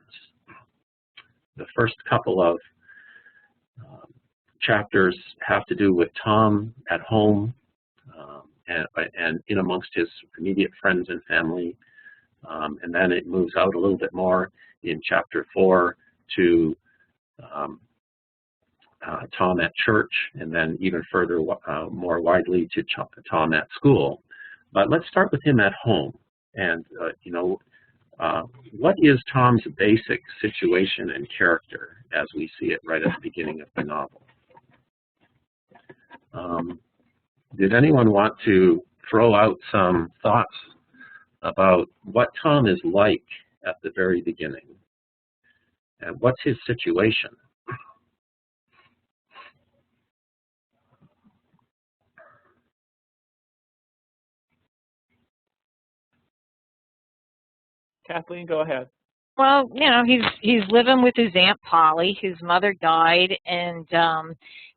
The first couple of chapters have to do with Tom at home and in amongst his immediate friends and family. And then it moves out a little bit more in chapter 4 to Tom at church, and then even further more widely to Tom at school. But let's start with him at home. And, what is Tom's basic situation and character as we see it right at the beginning of the novel? Did anyone want to throw out some thoughts about what Tom is like at the very beginning? And what's his situation? Kathleen, go ahead. Well, he's living with his Aunt Polly. His mother died, and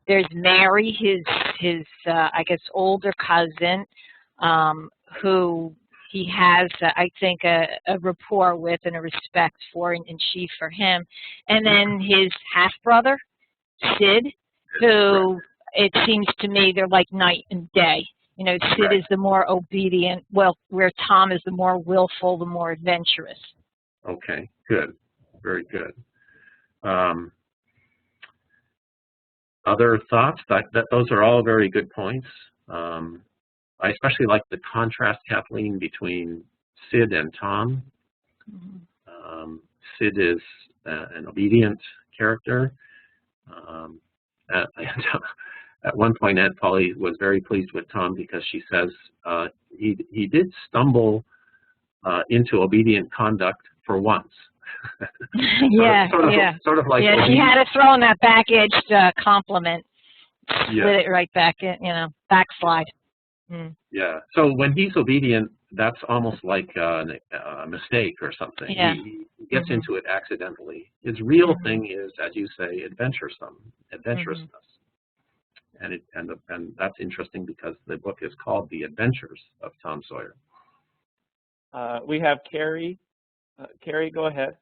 there's Mary, his I guess older cousin, who he has I think a rapport with and a respect for, and she for him. And then his half brother, Sid, who it seems to me they're like night and day. Sid is the more obedient, where Tom is the more willful, the more adventurous. Okay, good. Very good. Other thoughts? Those are all very good points. I especially like the contrast, Kathleen, between Sid and Tom. Mm-hmm. Sid is an obedient character. At one point, Aunt Polly was very pleased with Tom because she says he did stumble into obedient conduct for once. Sort of like she had to throw in that back-edged compliment, slid it right back in, backslide. Mm. Yeah. So when he's obedient, that's almost like a mistake or something. Yeah. He gets into it accidentally. His real thing is, as you say, adventurousness. And that's interesting because the book is called The Adventures of Tom Sawyer. We have Carrie. Carrie, go ahead.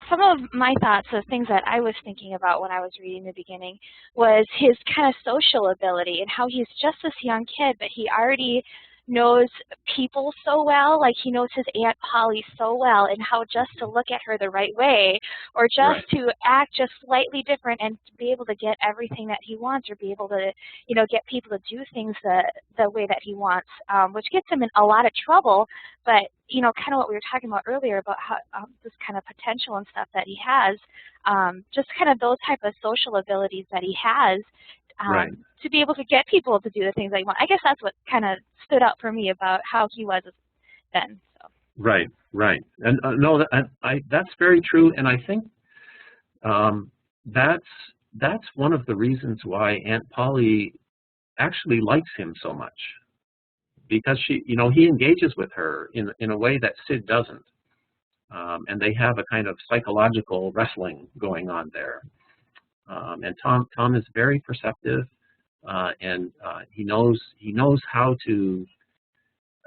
Some of my thoughts, the things that I was thinking about when I was reading the beginning, was his kind of social ability and how he's just this young kid, but he already knows people so well, like he knows his Aunt Polly so well, and how just to look at her the right way, or just to act just slightly different and to be able to get everything that he wants, or be able to, get people to do things the way that he wants, which gets him in a lot of trouble. But, kind of what we were talking about earlier about how this kind of potential and stuff that he has, just kind of those type of social abilities that he has, to be able to get people to do the things that he wants. I guess that's what kind of stood out for me about how he was then. So. Right. And that's very true. And I think that's one of the reasons why Aunt Polly actually likes him so much, because he engages with her in a way that Sid doesn't, and they have a kind of psychological wrestling going on there. And Tom is very perceptive, and he knows how to,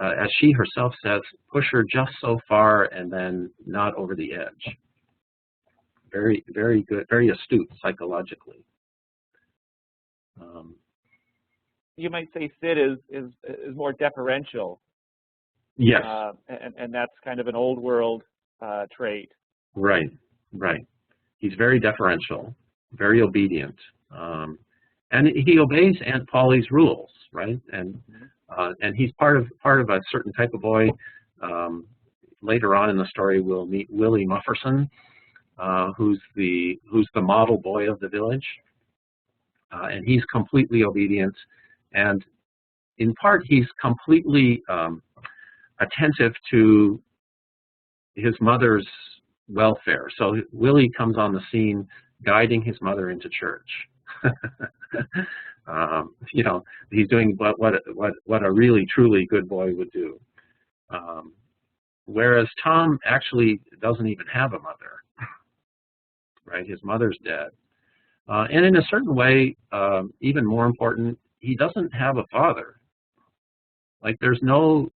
as she herself says, push her just so far and then not over the edge. Very, very good, very astute psychologically. You might say Sid is more deferential. Yes. And that's kind of an old world trait. Right. He's very deferential, very obedient, and he obeys Aunt Polly's rules, right? And he's part of a certain type of boy. Later on in the story, we'll meet Willie Mufferson, who's the model boy of the village, and he's completely obedient, and in part he's completely attentive to his mother's welfare. So Willie comes on the scene guiding his mother into church. He's doing what a really truly good boy would do. Whereas Tom actually doesn't even have a mother, right? His mother's dead. And in a certain way, even more important, he doesn't have a father. Like there's no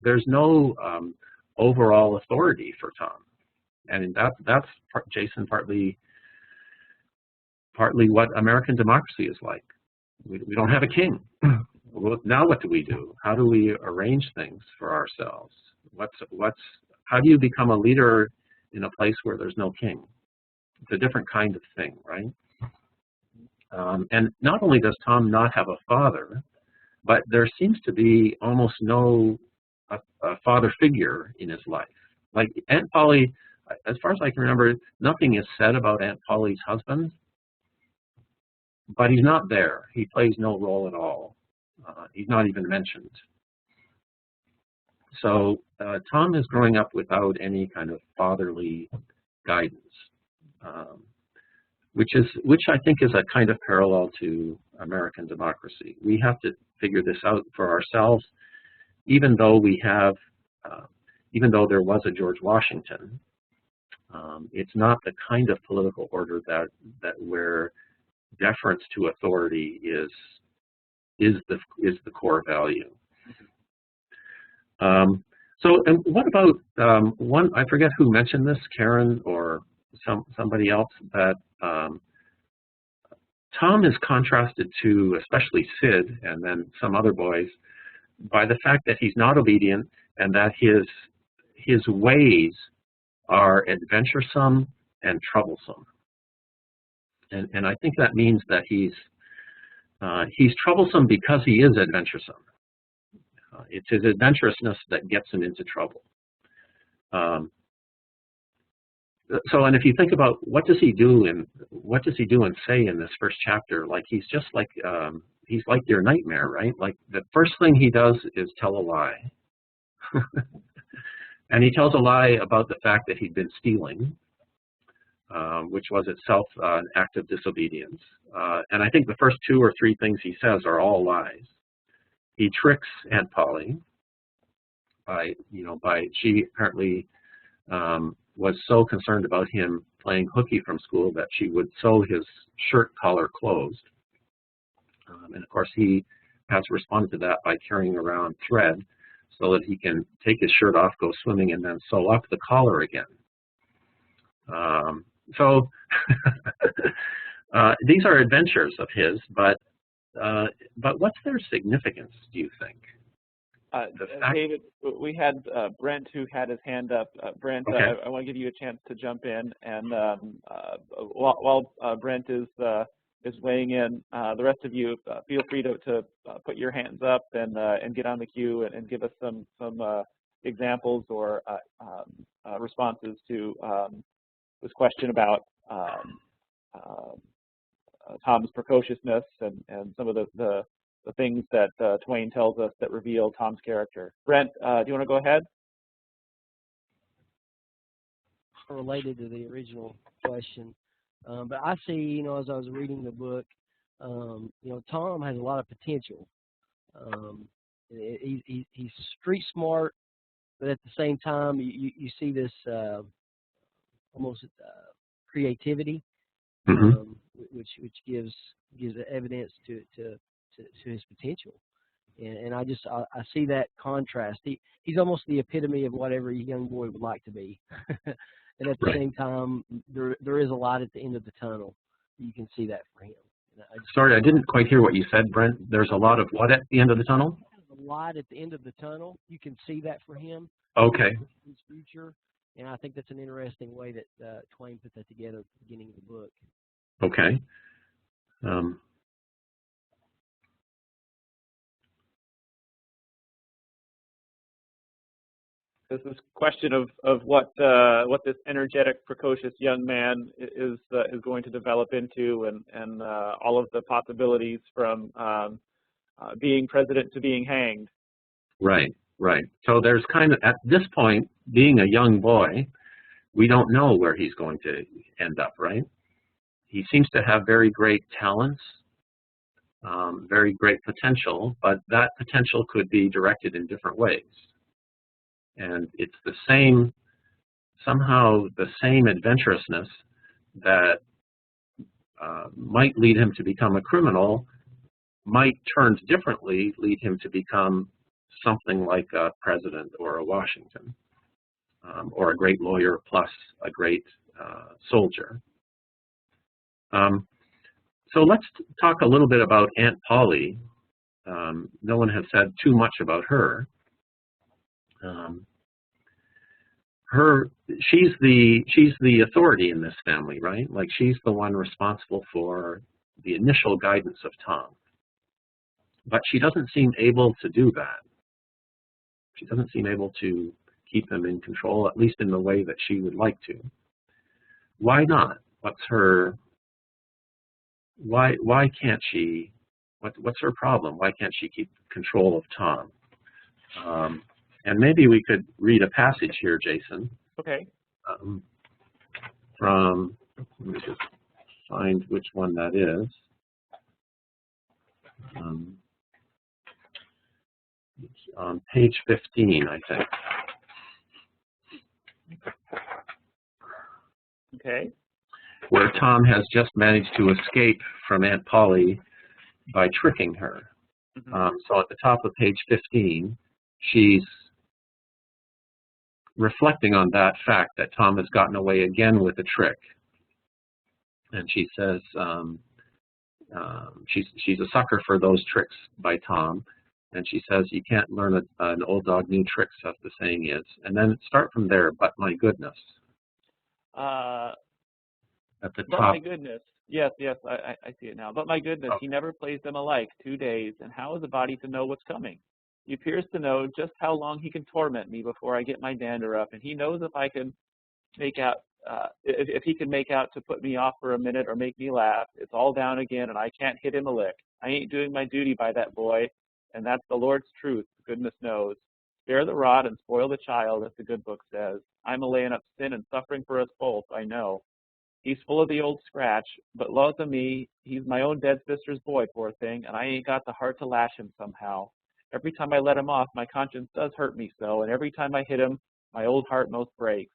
overall authority for Tom. And that's Jason, partly what American democracy is like. We don't have a king. Well, now what do? How do we arrange things for ourselves? How do you become a leader in a place where there's no king? It's a different kind of thing, right? And not only does Tom not have a father, but there seems to be almost no a father figure in his life. Like Aunt Polly, as far as I can remember, nothing is said about Aunt Polly's husband, but he's not there. He plays no role at all. He's not even mentioned. So Tom is growing up without any kind of fatherly guidance, which I think is a kind of parallel to American democracy. We have to figure this out for ourselves, even though we have, even though there was a George Washington. It's not the kind of political order that where deference to authority is the core value. So, and what about one? I forget who mentioned this, Karen or somebody else, that Tom is contrasted to, especially Sid and then some other boys, by the fact that he's not obedient and that his ways are adventuresome and troublesome. And I think that means that he's troublesome because he is adventuresome. It's his adventurousness that gets him into trouble. So, and if you think about what does he do and say in this first chapter, like he's just like he's like your nightmare, right? Like the first thing he does is tell a lie, and he tells a lie about the fact that he'd been stealing, which was itself an act of disobedience. And I think the first 2 or 3 things he says are all lies. He tricks Aunt Polly by she apparently was so concerned about him playing hooky from school that she would sew his shirt collar closed. And of course he has responded to that by carrying around thread so that he can take his shirt off, go swimming, and then sew up the collar again. So these are adventures of his, but what's their significance, do you think? David, we had Brent who had his hand up. Brent, okay. I want to give you a chance to jump in, and while Brent is weighing in, the rest of you feel free to put your hands up and get on the queue and give us some examples or responses to this question about Tom's precociousness and some of the things that Twain tells us that reveal Tom's character. Brent, do you want to go ahead? Related to the original question, but I see, as I was reading the book, Tom has a lot of potential. He's street smart, but at the same time, you see this almost creativity, which gives evidence to his potential, and I see that contrast. He's almost the epitome of what every young boy would like to be, and at the same time, there is a light at the end of the tunnel. You can see that for him. Sorry, I didn't quite hear what you said, Brent. There's a lot of what at the end of the tunnel? A light at the end of the tunnel. You can see that for him. Okay. His future, and I think that's an interesting way that Twain put that together at the beginning of the book. Okay. This question of what this energetic, precocious young man is going to develop into, and all of the possibilities from being president to being hanged. Right. So there's kind of, at this point, being a young boy, we don't know where he's going to end up, right? He seems to have very great talents, very great potential, but that potential could be directed in different ways. And it's the same, somehow the same adventurousness that might lead him to become a criminal, might, turned differently, lead him to become something like a president or a Washington, or a great lawyer plus a great soldier. So let's talk a little bit about Aunt Polly. No one has said too much about her. She's the authority in this family, right? Like she's the one responsible for the initial guidance of Tom. but she doesn't seem able to do that. She doesn't seem able to keep them in control, at least in the way that she would like to. Why not? Why can't she, what's her problem? Why can't she keep control of Tom? And maybe we could read a passage here, Jason. Okay. From, let me just find which one that is. It's on page 15, I think. Okay. Where Tom has just managed to escape from Aunt Polly by tricking her. Mm-hmm. So at the top of page 15, she's reflecting on that fact that Tom has gotten away again with a trick. And she says she's a sucker for those tricks by Tom. And she says, you can't learn an old dog new tricks, as the saying is. And then start from there, but my goodness. At the but top. My goodness. Yes, I see it now. But my goodness, Oh. He never plays them alike 2 days. And how is a body to know what's coming? He appears to know just how long he can torment me before I get my dander up. And he knows if I can make out, if he can make out to put me off for a minute or make me laugh, it's all down again and I can't hit him a lick. I ain't doing my duty by that boy. And that's the Lord's truth, goodness knows. Spare the rod and spoil the child, as the good book says. I'm a-laying up sin and suffering for us both, I know. He's full of the old scratch, but laws of me, he's my own dead sister's boy, poor thing, and I ain't got the heart to lash him somehow. Every time I let him off, my conscience does hurt me so, and every time I hit him, my old heart most breaks.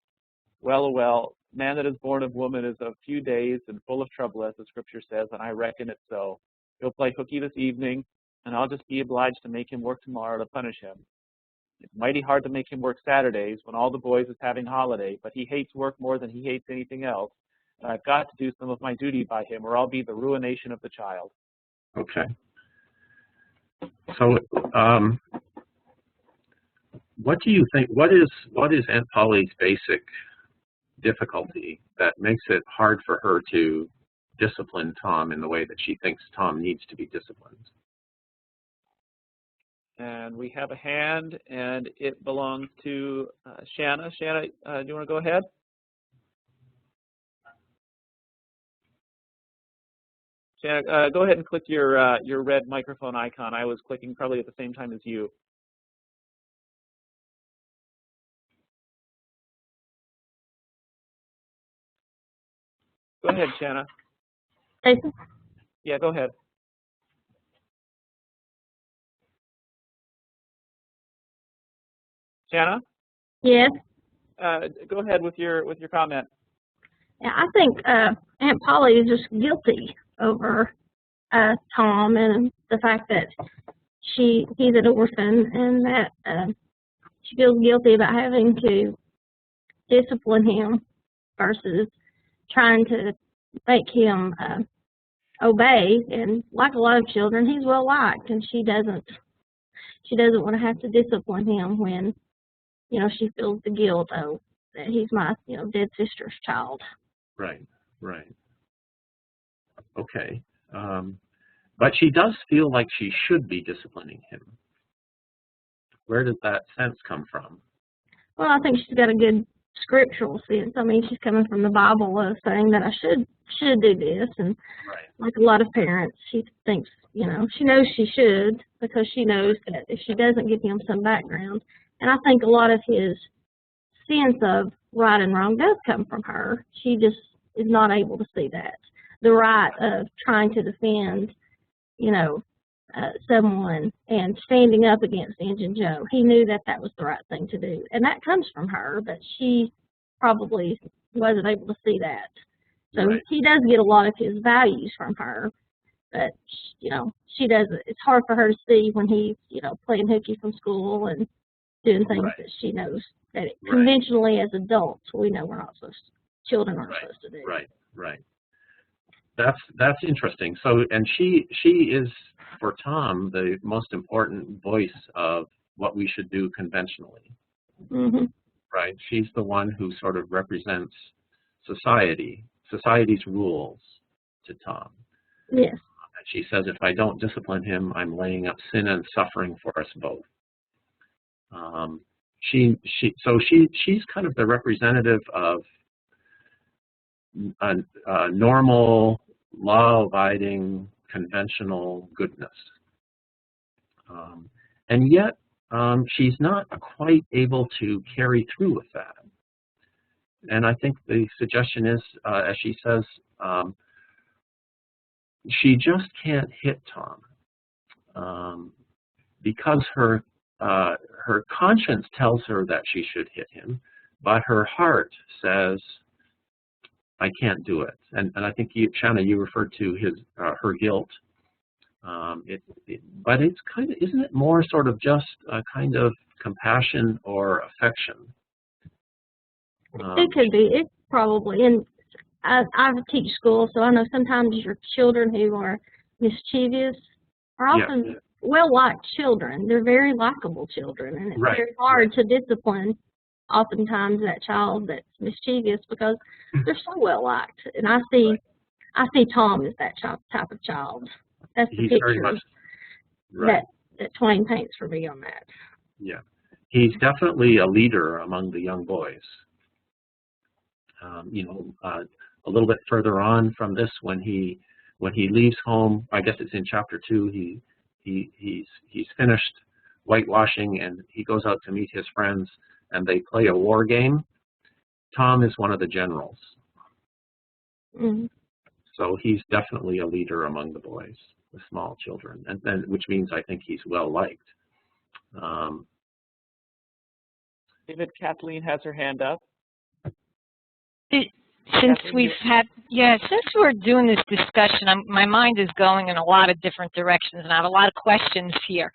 Well, oh well, man that is born of woman is of few days and full of trouble, as the scripture says, and I reckon it so. He'll play hooky this evening, and I'll just be obliged to make him work tomorrow to punish him. It's mighty hard to make him work Saturdays when all the boys is having holiday, but he hates work more than he hates anything else. And I've got to do some of my duty by him, or I'll be the ruination of the child. Okay. So, what do you think? What is Aunt Polly's basic difficulty that makes it hard for her to discipline Tom in the way that she thinks Tom needs to be disciplined? And we have a hand, and it belongs to Shanna. Shanna, do you want to go ahead? Shanna, go ahead and click your red microphone icon. I was clicking probably at the same time as you. Go ahead, Shanna. Jason? Yeah, go ahead. Shanna? Yes. Go ahead with your comment. Yeah, I think Aunt Polly is just guilty over Tom and the fact that he's an orphan and that she feels guilty about having to discipline him versus trying to make him obey. And like a lot of children, he's well liked, and she doesn't want to have to discipline him when, you know, she feels the guilt of that he's my, you know, dead sister's child. Right. Okay. But she does feel like she should be disciplining him. Where does that sense come from? Well, I think she's got a good scriptural sense. I mean, she's coming from the Bible of saying that I should do this, and Right. like a lot of parents, she thinks, you know, she knows she should because she knows that if she doesn't give him some background, and I think a lot of his sense of right and wrong does come from her. She just is not able to see that. The right of trying to defend, you know, someone and standing up against Injun Joe. He knew that that was the right thing to do. And that comes from her, but she probably wasn't able to see that. So Right. he does get a lot of his values from her, but, you know, she doesn't. It's hard for her to see when he's, you know, playing hooky from school and doing things Right. that she knows that Right. conventionally as adults we know we're not supposed to, children aren't Right. supposed to do. Right. That's interesting. So, and she is, for Tom, the most important voice of what we should do conventionally. Mm-hmm. Right. She's the one who sort of represents society's rules to Tom. Yes. She says, if I don't discipline him, I'm laying up sin and suffering for us both. So she's kind of the representative of a normal, law-abiding, conventional goodness. And yet, she's not quite able to carry through with that. And I think the suggestion is, as she says, she just can't hit Tom because her conscience tells her that she should hit him, but her heart says, I can't do it. And I think Shanna, you referred to her guilt. But it's kind of, isn't it more sort of just a kind of compassion or affection? It could be. It probably. And I teach school, so I know sometimes your children who are mischievous are often well-liked children. They're very likable children, and it's very hard to discipline oftentimes that child that's mischievous because they're so well-liked. And I see Tom as that type of child. That's the picture that Twain paints for me on that. Yeah, he's definitely a leader among the young boys. A little bit further on from this, when he leaves home, I guess it's in chapter 2. He's finished whitewashing and he goes out to meet his friends and they play a war game. Tom is one of the generals. Mm-hmm. So he's definitely a leader among the boys, the small children, and which means I think he's well liked. David, Kathleen has her hand up. Since we're doing this discussion, my mind is going in a lot of different directions, and I have a lot of questions here.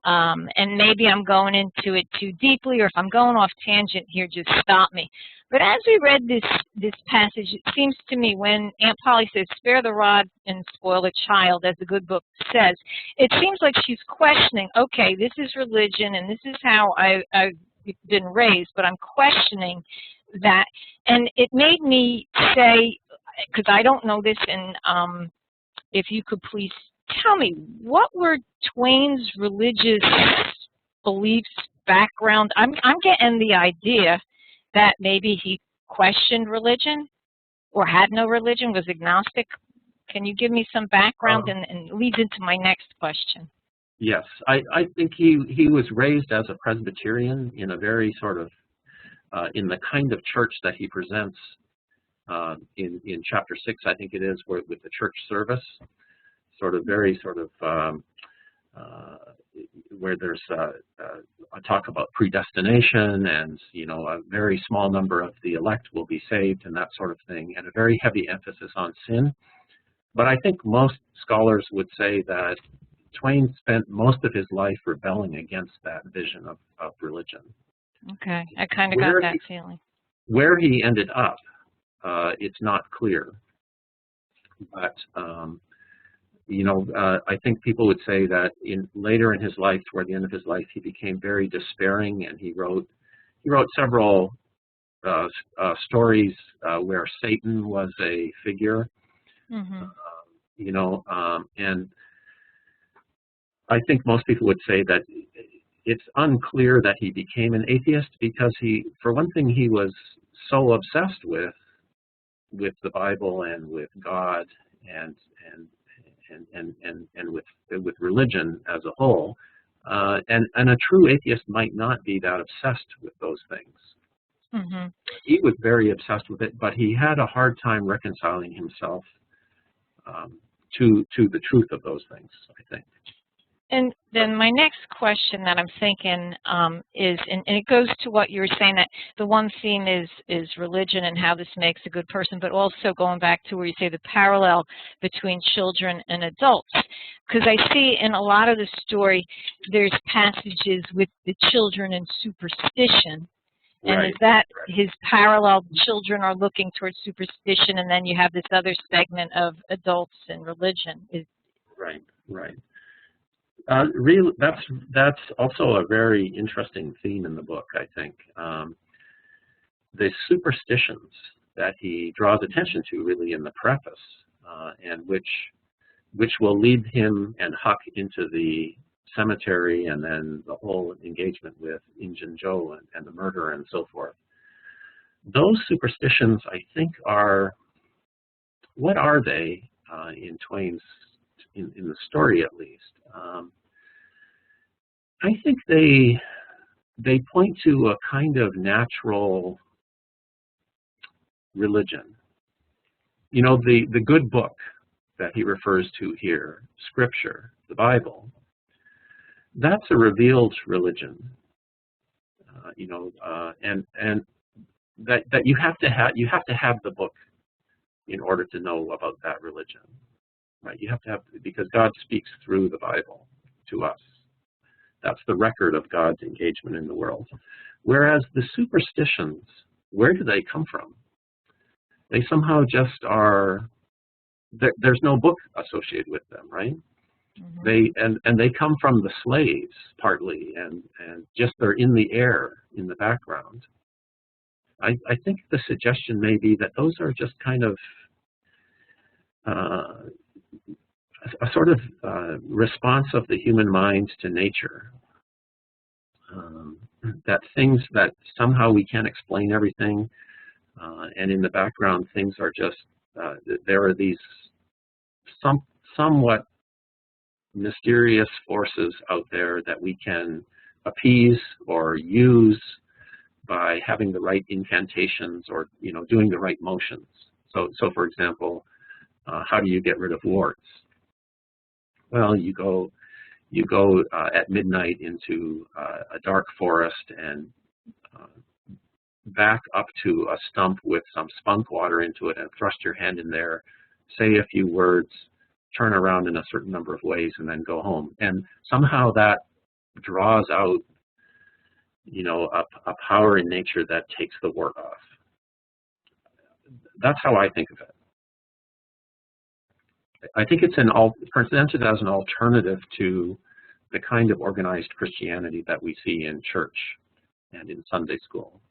And maybe I'm going into it too deeply, or if I'm going off tangent here, just stop me. But as we read this passage, it seems to me when Aunt Polly says, spare the rod and spoil the child, as the good book says, it seems like she's questioning, okay, this is religion, and this is how I've been raised, but I'm questioning that. And it made me say, because I don't know this, and if you could please tell me, what were Twain's religious beliefs, background? I'm getting the idea that maybe he questioned religion or had no religion, was agnostic. Can you give me some background and leads into my next question? Yes, I think he was raised as a Presbyterian in a very sort of, in the kind of church that he presents in chapter 6, I think it is, with the church service. Sort of very sort of where there's a talk about predestination and, a very small number of the elect will be saved and that sort of thing, and a very heavy emphasis on sin. But I think most scholars would say that Twain spent most of his life rebelling against that vision of religion. Okay, I kind of got that feeling. Where he ended up, it's not clear. But I think people would say that later in his life, toward the end of his life, he became very despairing, and he wrote several stories where Satan was a figure. Mm-hmm. And I think most people would say that it's unclear that he became an atheist because for one thing, he was so obsessed with the Bible and with God and with religion as a whole, and a true atheist might not be that obsessed with those things. Mm-hmm. He was very obsessed with it, but he had a hard time reconciling himself to the truth of those things, I think. And then my next question that I'm thinking is, and it goes to what you were saying, that the one theme is religion and how this makes a good person, but also going back to where you say the parallel between children and adults. Because I see in a lot of the story, there's passages with the children and superstition. And is that his parallel? Children are looking towards superstition, and then you have this other segment of adults and religion. Right. That's also a very interesting theme in the book, I think. The superstitions that he draws attention to, really, in the preface, and which which will lead him and Huck into the cemetery, and then the whole engagement with Injun Joe and the murder and so forth. Those superstitions, I think, are, what are they in Twain's, in the story at least? I think they point to a kind of natural religion. You know, the good book that he refers to here, Scripture, the Bible, that's a revealed religion. You know, and that you have to have the book in order to know about that religion, right? You have to have, because God speaks through the Bible to us. That's the record of God's engagement in the world. Whereas the superstitions, where do they come from? They somehow just are, there's no book associated with them, right? Mm-hmm. They come from the slaves partly, and just they're in the air, in the background. I think the suggestion may be that those are just kind of a sort of response of the human mind to nature. That things that somehow we can't explain everything, and in the background things are just, there are these somewhat mysterious forces out there that we can appease or use by having the right incantations, or, you know, doing the right motions. So for example, how do you get rid of warts? Well, you go at midnight into a dark forest and back up to a stump with some spunk water into it and thrust your hand in there, say a few words, turn around in a certain number of ways, and then go home. And somehow that draws out, you know, a power in nature that takes the wart off. That's how I think of it. I think it's presented as an alternative to the kind of organized Christianity that we see in church and in Sunday school.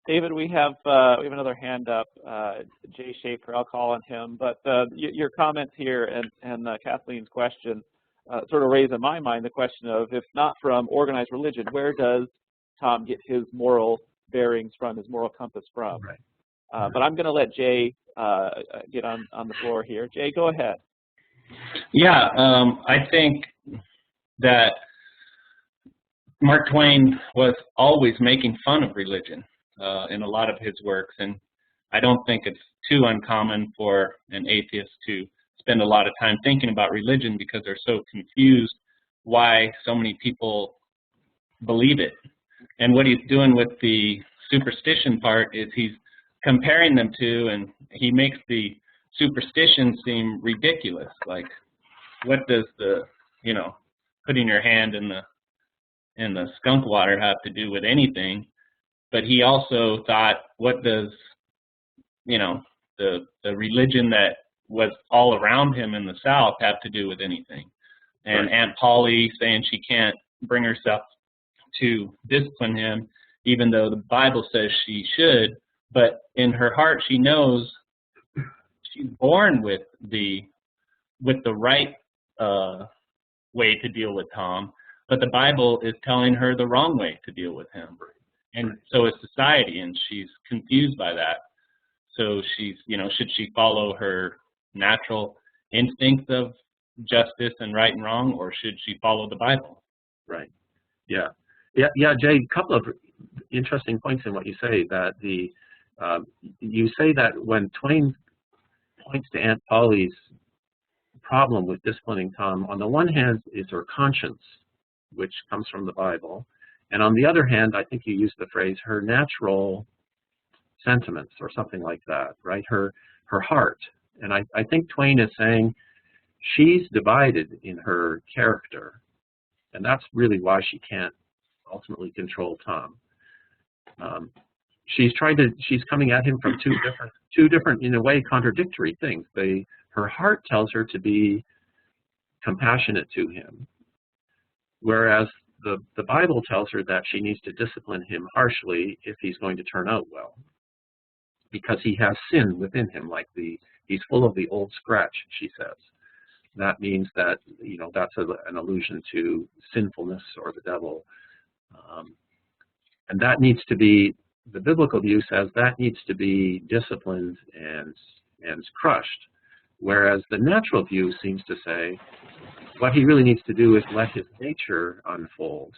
David, we have another hand up, Jay Schaefer. I'll call on him. But your comments here and Kathleen's question sort of raise in my mind the question of, if not from organized religion, where does Tom get his moral bearings from, his moral compass from? Right. But I'm going to let Jay get on the floor here. Jay, go ahead. Yeah, I think that Mark Twain was always making fun of religion in a lot of his works, and I don't think it's too uncommon for an atheist to spend a lot of time thinking about religion because they're so confused why so many people believe it. And what he's doing with the superstition part is he's comparing them to, and he makes the superstition seem ridiculous. Like, what does the, you know, putting your hand in the skunk water have to do with anything? But he also thought, what does, you know, the religion that was all around him in the South have to do with anything? And Aunt Polly saying she can't bring herself to discipline him, even though the Bible says she should, but in her heart she knows she's born with the right way to deal with Tom, but the Bible is telling her the wrong way to deal with him. And so is society, and she's confused by that. So she's, you know, should she follow her natural instincts of justice and right and wrong, or should she follow the Bible? Right. Yeah. Jay, a couple of interesting points in what you say. That you say that when Twain points to Aunt Polly's problem with disciplining Tom, on the one hand is her conscience, which comes from the Bible, and on the other hand, I think you used the phrase her natural sentiments or something like that, right? Her heart. And I think Twain is saying she's divided in her character, and that's really why she can't ultimately control Tom. She's coming at him from two different, in a way, contradictory things. Her heart tells her to be compassionate to him, whereas the Bible tells her that she needs to discipline him harshly if he's going to turn out well, because he has sin within him, like the He's full of the old scratch, she says. That means that, you know, that's an allusion to sinfulness or the devil. And that needs to be, the biblical view says that needs to be disciplined and crushed. Whereas the natural view seems to say what he really needs to do is let his nature unfold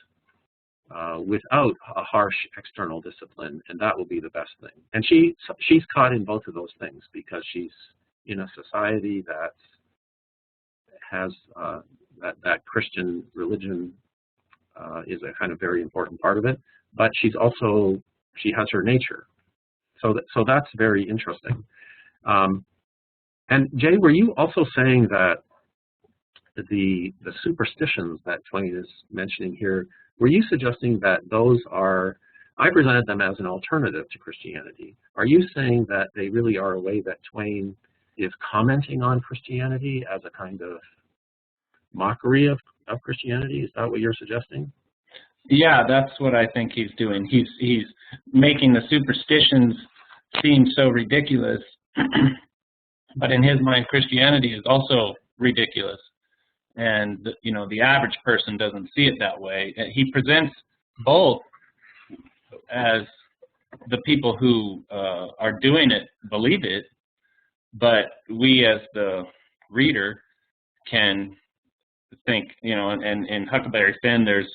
without a harsh external discipline, and that will be the best thing. And she's caught in both of those things because she's in a society that has that Christian religion is a kind of very important part of it, but she has her nature. So that's very interesting. And Jay, were you also saying that the superstitions that Twain is mentioning here, were you suggesting that those are, I presented them as an alternative to Christianity. Are you saying that they really are a way that Twain is commenting on Christianity as a kind of mockery of Christianity? Is that what you're suggesting? Yeah, that's what I think he's doing. He's making the superstitions seem so ridiculous, but in his mind, Christianity is also ridiculous. And you know, the average person doesn't see it that way. He presents both as the people who are doing it believe it, but we as the reader can think, you know, and in Huckleberry Finn, there's,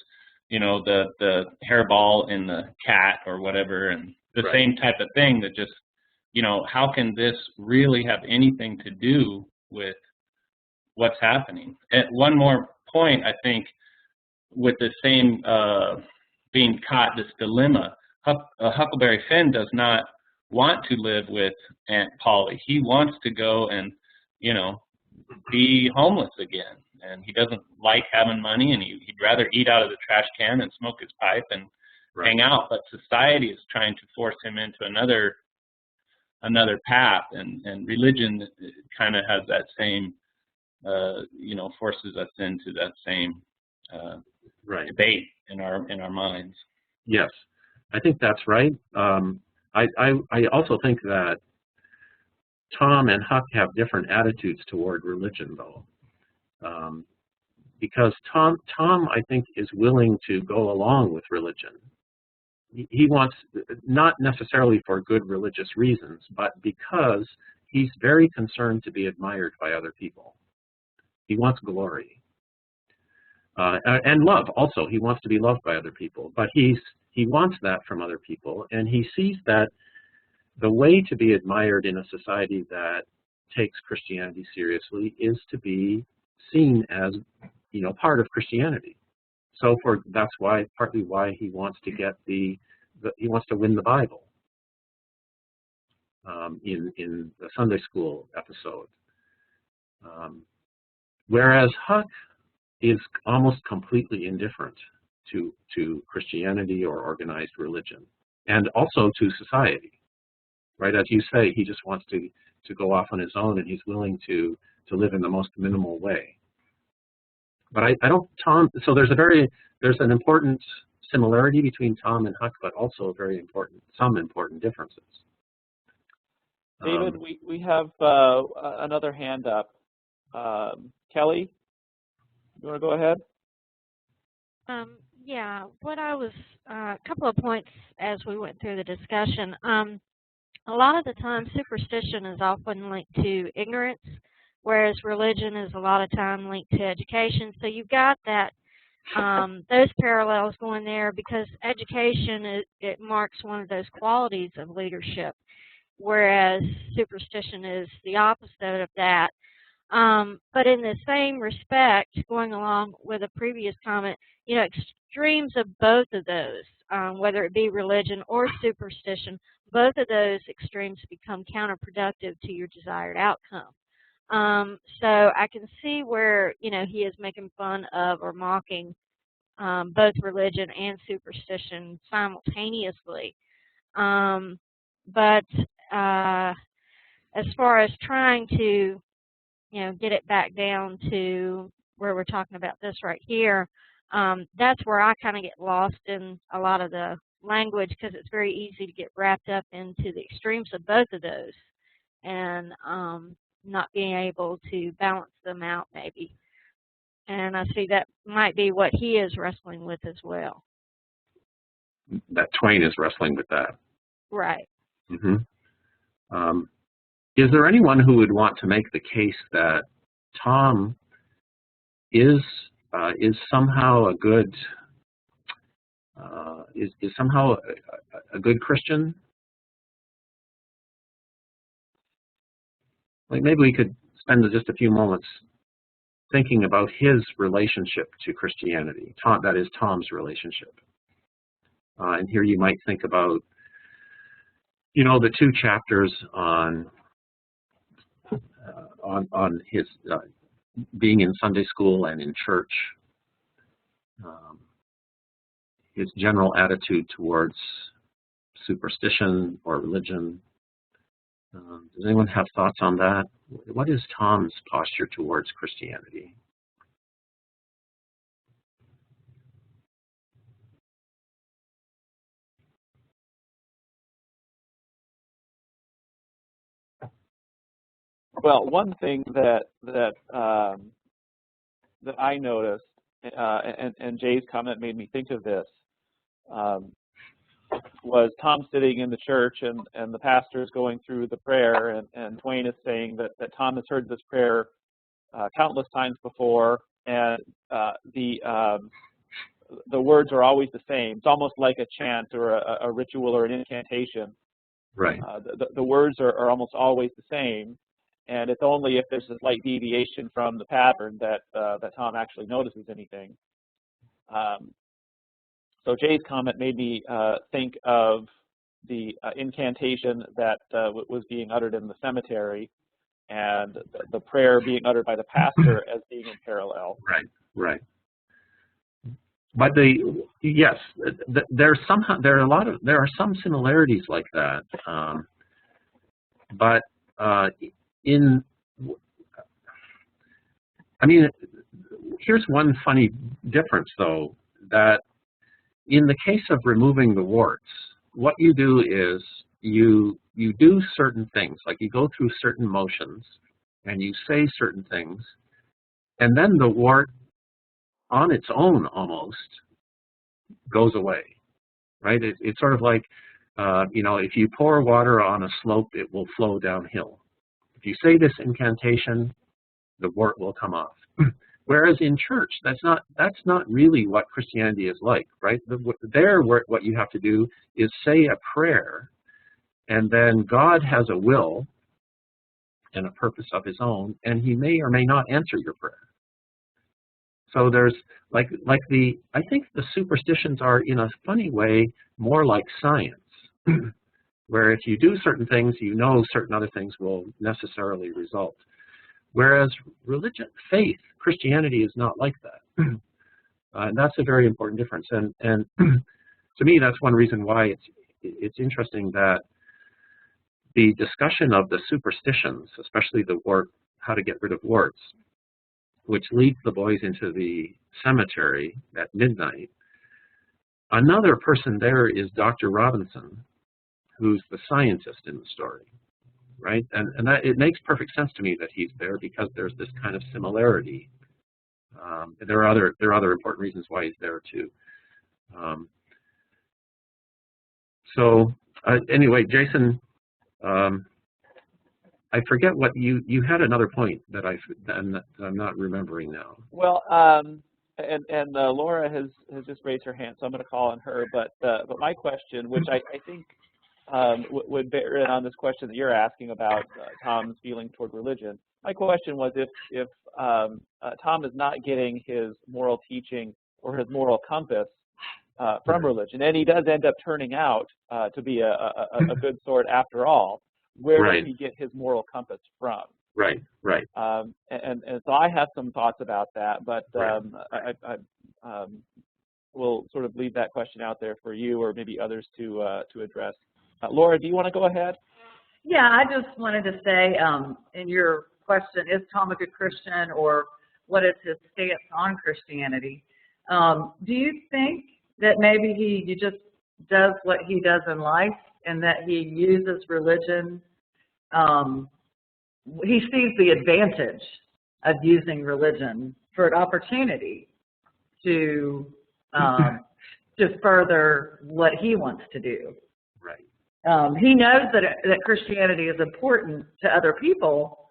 you know, the hairball and the cat or whatever, and the Right. same type of thing that just, you know, how can this really have anything to do with what's happening? And one more point, I think, with the same being caught, this dilemma, Huckleberry Finn does not want to live with Aunt Polly. He wants to go and, you know, be homeless again. And he doesn't like having money, and he'd rather eat out of the trash can and smoke his pipe and Right. hang out. But society is trying to force him into another path, and religion kind of has that same, you know, forces us into that same Right. debate in our minds. Yes, I think that's right. I also think that Tom and Huck have different attitudes toward religion, though, because Tom, I think, is willing to go along with religion. He wants, not necessarily for good religious reasons, but because he's very concerned to be admired by other people. He wants glory. And love also. He wants to be loved by other people, but he wants that from other people, and he sees that the way to be admired in a society that takes Christianity seriously is to be seen as, you know, part of Christianity. So that's partly why he wants to get he wants to win the Bible in the Sunday school episode. Whereas Huck is almost completely indifferent to Christianity or organized religion, and also to society, right? As you say, he just wants to go off on his own, and he's willing to live in the most minimal way. But I don't, so there's an important similarity between Tom and Huck, but also some important differences. David, we have another hand up. Kelly, you want to go ahead? Yeah, what I was, a couple of points as we went through the discussion. A lot of the time, superstition is often linked to ignorance, whereas religion is a lot of time linked to education. So you've got that, those parallels going there, because education, it marks one of those qualities of leadership, whereas superstition is the opposite of that. But in the same respect, going along with a previous comment, you know, extremes of both of those, whether it be religion or superstition, both of those extremes become counterproductive to your desired outcome. So I can see where, you know, he is making fun of or mocking both religion and superstition simultaneously. But as far as trying to, you know, get it back down to where we're talking about this right here, that's where I kind of get lost in a lot of the language, because it's very easy to get wrapped up into the extremes of both of those. and not being able to balance them out maybe. And I see that might be what he is wrestling with as well. That Twain is wrestling with that. Right. Mm-hmm. Is there anyone who would want to make the case that Tom is somehow a good is somehow a good Christian? Like maybe we could spend just a few moments thinking about his relationship to Christianity. That is Tom's relationship. And here you might think about, you know, the 2 chapters on his being in Sunday school and in church, his general attitude towards superstition or religion. Does anyone have thoughts on that? What is Tom's posture towards Christianity? Well, one thing that I noticed, and Jay's comment made me think of this, was Tom sitting in the church and the pastor is going through the prayer, and Twain is saying that Tom has heard this prayer countless times before, and the words are always the same. It's almost like a chant or a ritual or an incantation. Right. The words are almost always the same, and it's only if there's a slight deviation from the pattern that Tom actually notices anything. So Jay's comment made me think of the incantation that was being uttered in the cemetery, and the prayer being uttered by the pastor as being in parallel. Right, right. But yes, there are some similarities like that. But here's one funny difference though, that in the case of removing the warts, what you do is you do certain things, like you go through certain motions and you say certain things, and then the wart on its own almost goes away, right? It's sort of like, you know, if you pour water on a slope, it will flow downhill. If you say this incantation, the wart will come off. Whereas in church, that's not really what Christianity is like, right? What you have to do is say a prayer, and then God has a will and a purpose of his own, and he may or may not answer your prayer. So there's I think the superstitions are in a funny way more like science, where if you do certain things, you know certain other things will necessarily result. Whereas religion, faith, Christianity is not like that. And that's a very important difference. And to me, that's one reason why it's interesting that the discussion of the superstitions, especially the wart, how to get rid of warts, which leads the boys into the cemetery at midnight. Another person there is Dr. Robinson, who's the scientist in the story, right? And that, it makes perfect sense to me that he's there because there's this kind of similarity. There are other important reasons why he's there too. Anyway, Jason, I forget what you had another point that I'm not remembering now. Well, and Laura has just raised her hand, so I'm going to call on her. But my question, which I think would bear in on this question that you're asking about Tom's feeling toward religion. My question was if Tom is not getting his moral teaching or his moral compass from religion, and he does end up turning out to be a good sort after all, where right. does he get his moral compass from? Right, right. And so I have some thoughts about that, but I will sort of leave that question out there for you or maybe others to address. Laura, do you want to go ahead? Yeah, I just wanted to say, in your question, is Tom a good Christian, or what is his stance on Christianity? Do you think that maybe he just does what he does in life, and that he uses religion he sees the advantage of using religion for an opportunity to further what he wants to do. Right. He knows that Christianity is important to other people,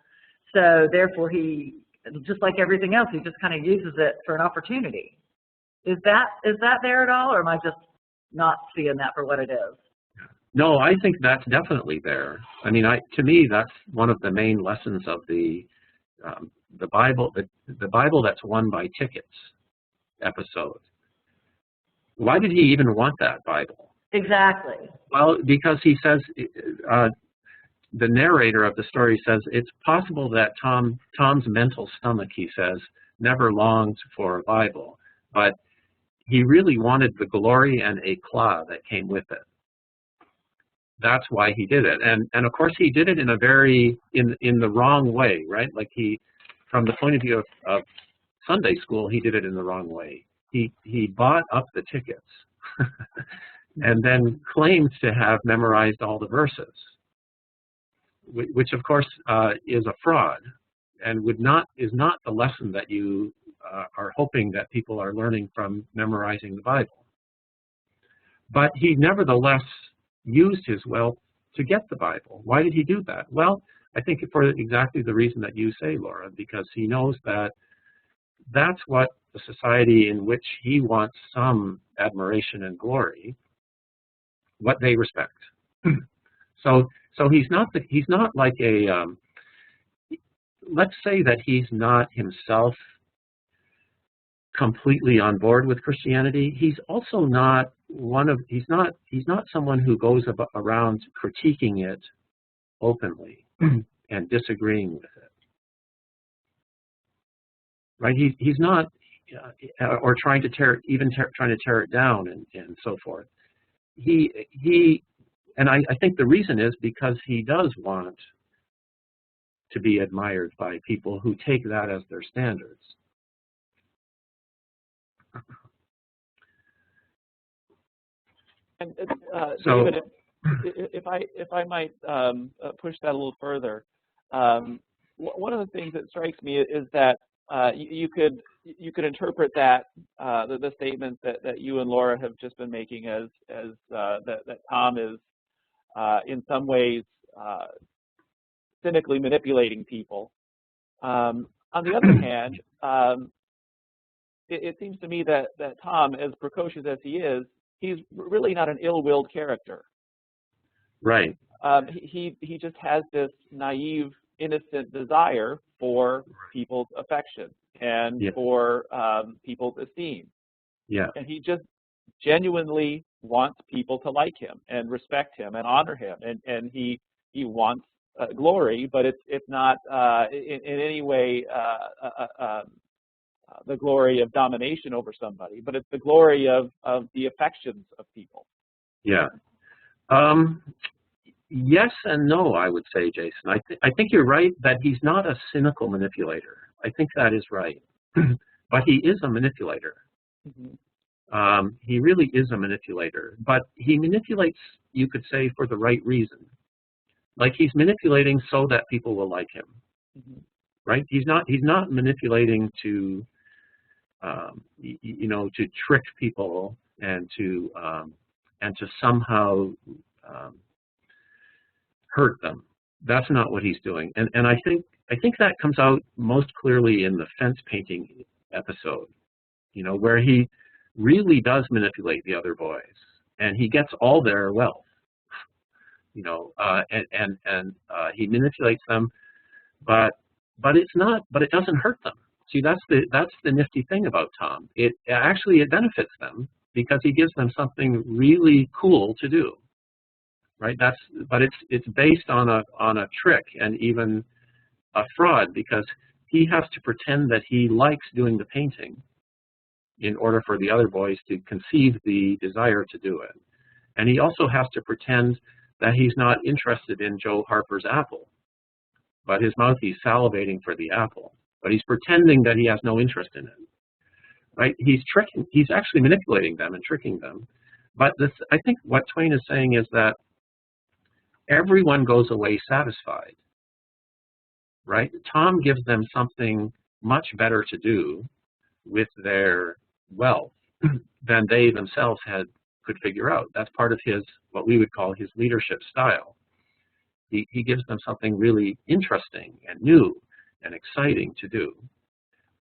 so therefore he, just like everything else, he just kind of uses it for an opportunity. Is that there at all, or am I just not seeing that for what it is? No, I think that's definitely there. I mean, to me, that's one of the main lessons of the Bible, the Bible that's won by tickets episode. Why did he even want that Bible? Exactly. Well, because he says, the narrator of the story says, it's possible that Tom's mental stomach, he says, never longed for a Bible, but he really wanted the glory and éclat that came with it. That's why he did it. And of course he did it in a very, in the wrong way, right? Like from the point of view of Sunday school, he did it in the wrong way. He bought up the tickets and then claimed to have memorized all the verses, which of course is a fraud and is not the lesson that you are hoping that people are learning from memorizing the Bible. But he nevertheless used his wealth to get the Bible. Why did he do that? Well, I think for exactly the reason that you say, Laura, because he knows that that's what the society in which he wants some admiration and glory, what they respect. So he's not like a let's say that he's not himself completely on board with Christianity. He's also not he's not someone who goes around critiquing it openly and disagreeing with it. Right? He's not or trying to tear it down and so forth. And I think the reason is because he does want to be admired by people who take that as their standards. And so, David, if I might push that a little further, one of the things that strikes me is that you could interpret that the statement that you and Laura have just been making as that Tom is in some ways cynically manipulating people. On the other hand, it seems to me that Tom, as precocious as he is, he's really not an ill-willed character. Right. He just has this naive, innocent desire for people's affection and for people's esteem. Yeah. And he just genuinely wants people to like him and respect him and honor him. And he wants glory, but it's not in any way the glory of domination over somebody, but it's the glory of the affections of people. Yeah. Yes and no, I would say, Jason. I think you're right that he's not a cynical manipulator. I think that is right. But he is a manipulator. Mm-hmm. He really is a manipulator. But he manipulates, you could say, for the right reason. Like he's manipulating so that people will like him. Mm-hmm. Right? He's not manipulating to to trick people and to somehow hurt them. That's not what he's doing. And I think that comes out most clearly in the fence painting episode, where he really does manipulate the other boys, and he gets all their wealth, and he manipulates them, but it doesn't hurt them. See, that's the nifty thing about Tom. It benefits them because he gives them something really cool to do. Right? But it's based on a trick and even a fraud, because he has to pretend that he likes doing the painting in order for the other boys to conceive the desire to do it. And he also has to pretend that he's not interested in Joe Harper's apple, but his mouth, he's salivating for the apple, but he's pretending that he has no interest in it. Right? He's actually manipulating them and tricking them. But I think what Twain is saying is that everyone goes away satisfied, right? Tom gives them something much better to do with their wealth than they themselves could figure out. That's part of his, what we would call his leadership style. He gives them something really interesting and new and exciting to do,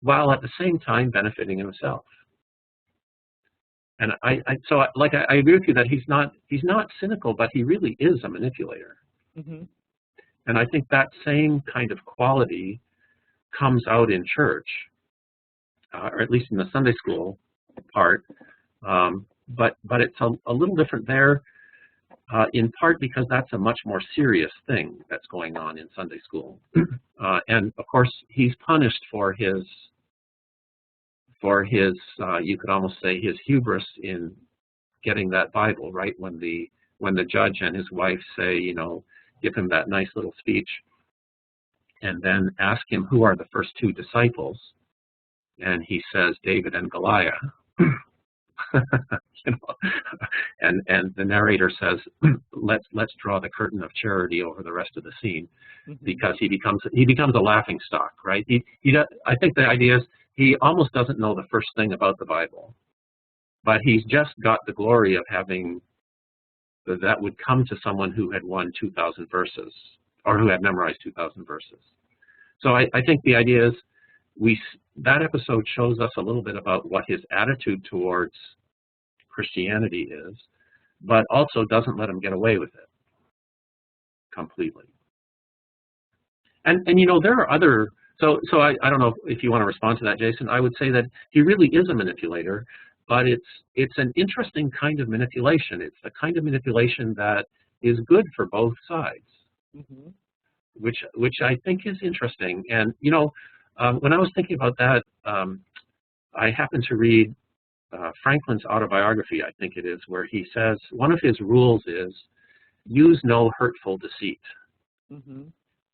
while at the same time benefiting himself. And I agree with you that he's not cynical, but he really is a manipulator. Mm-hmm. And I think that same kind of quality comes out in church, or at least in the Sunday school part. But it's a little different there, in part because that's a much more serious thing that's going on in Sunday school. And of course, he's punished for his you could almost say his hubris in getting that Bible, right? When the judge and his wife say, you know, give him that nice little speech, and then ask him who are the first two disciples, and he says David and Goliath. You know, and the narrator says, let's draw the curtain of charity over the rest of the scene, because he becomes a laughing stock, right? I think the idea is he almost doesn't know the first thing about the Bible, but he's just got the glory of having that would come to someone who had won 2,000 verses, or who had memorized 2,000 verses. So I think the idea is that episode shows us a little bit about what his attitude towards Christianity is, but also doesn't let him get away with it completely. And you know, there are other, so I don't know if you want to respond to that, Jason. I would say that he really is a manipulator, but it's an interesting kind of manipulation. It's the kind of manipulation that is good for both sides, which I think is interesting. And you know, when I was thinking about that, I happened to read Franklin's autobiography, I think it is, where he says one of his rules is use no hurtful deceit.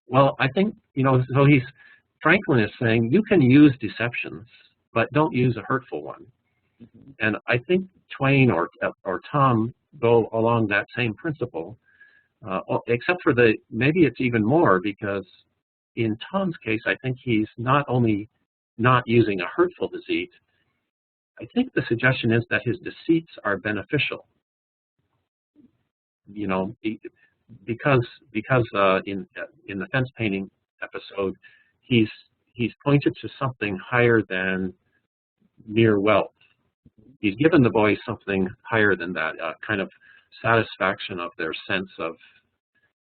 Well, I think, you know, so Franklin is saying you can use deceptions, but don't use a hurtful one. And I think Twain or Tom go along that same principle, except for maybe it's even more, because in Tom's case, I think he's not only not using a hurtful deceit, I think the suggestion is that his deceits are beneficial. You know, because in the fence painting episode, he's pointed to something higher than mere wealth. He's given the boys something higher than that, kind of satisfaction of their sense of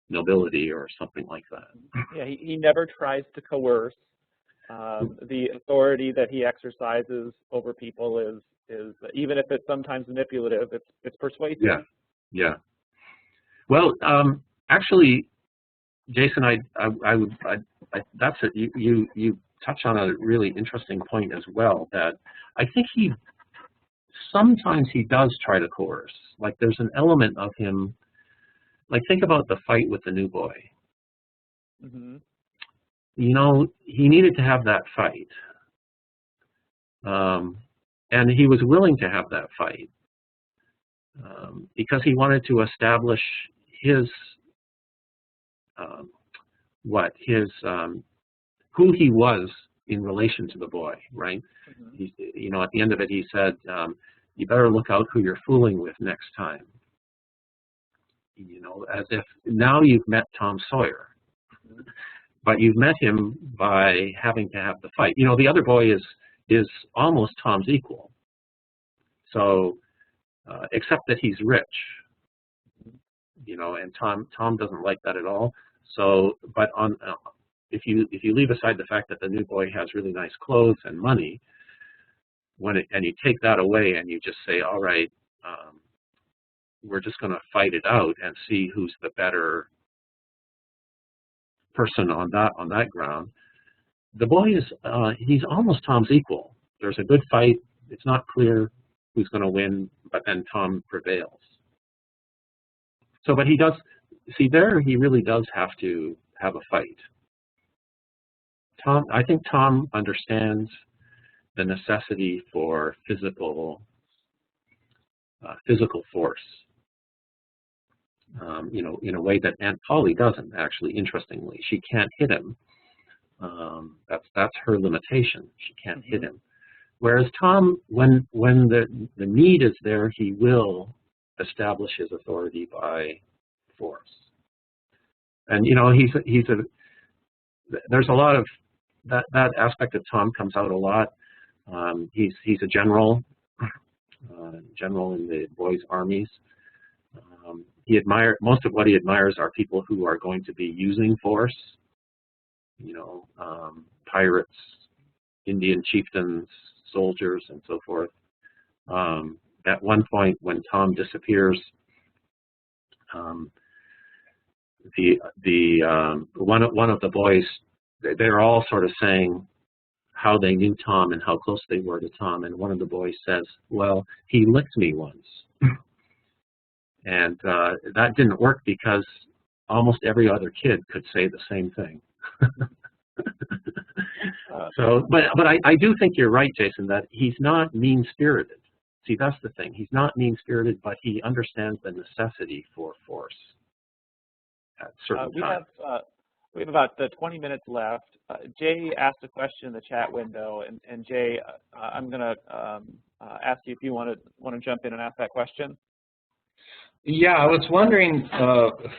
nobility or something like that. Yeah, he never tries to coerce. The authority that he exercises over people is even if it's sometimes manipulative, it's persuasive. Yeah. Well, actually, Jason, that's it. You touch on a really interesting point as well. That I think sometimes he does try to coerce. Like there's an element of him. Like think about the fight with the new boy. You know, he needed to have that fight, and he was willing to have that fight because he wanted to establish his who he was in relation to the boy, right? You know, at the end of it, he said, "You better look out who you're fooling with next time." You know, as if now you've met Tom Sawyer. But you've met him by having to have the fight. You know, the other boy is almost Tom's equal. So, except that he's rich. You know, and Tom doesn't like that at all. So, but if you leave aside the fact that the new boy has really nice clothes and money, and you take that away and you just say, all right, we're just going to fight it out and see who's the better person on that ground. The boy he's almost Tom's equal. There's a good fight. It's not clear who's going to win, but then Tom prevails. So, but he does see there. He really does have to have a fight. I think Tom understands the necessity for physical force. you know, in a way that Aunt Polly doesn't, actually, interestingly. She can't hit him. That's her limitation. She can't hit him. Whereas Tom, when the need is there, he will establish his authority by force. And you know, there's a lot of that aspect of Tom comes out a lot. He's a general in the boys' armies. Most of what he admires are people who are going to be using force. You know, pirates, Indian chieftains, soldiers, and so forth. At one point, when Tom disappears, one of the boys, they're all sort of saying how they knew Tom and how close they were to Tom, and one of the boys says, "Well, he licked me once," and that didn't work because almost every other kid could say the same thing. So, but I do think you're right, Jason, that he's not mean-spirited. See, that's the thing. He's not mean-spirited, but he understands the necessity for force at certain times. We have about 20 minutes left. Jay asked a question in the chat window, and Jay, I'm going to ask you if you want to jump in and ask that question. Yeah, I was wondering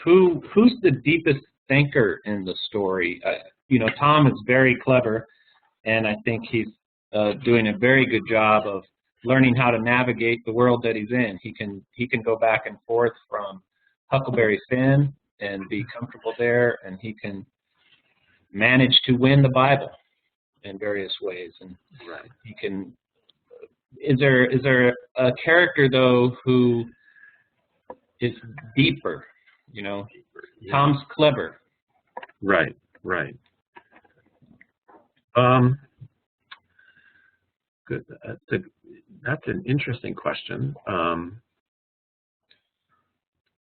who's the deepest thinker in the story. You know, Tom is very clever, and I think he's doing a very good job of learning how to navigate the world that he's in. He can go back and forth from Huckleberry Finn and be comfortable there, and he can manage to win the Bible in various ways. And right. He can. Is there a character though who is deeper? You know, Yeah. Tom's clever. Right. Right. Good. That's an interesting question.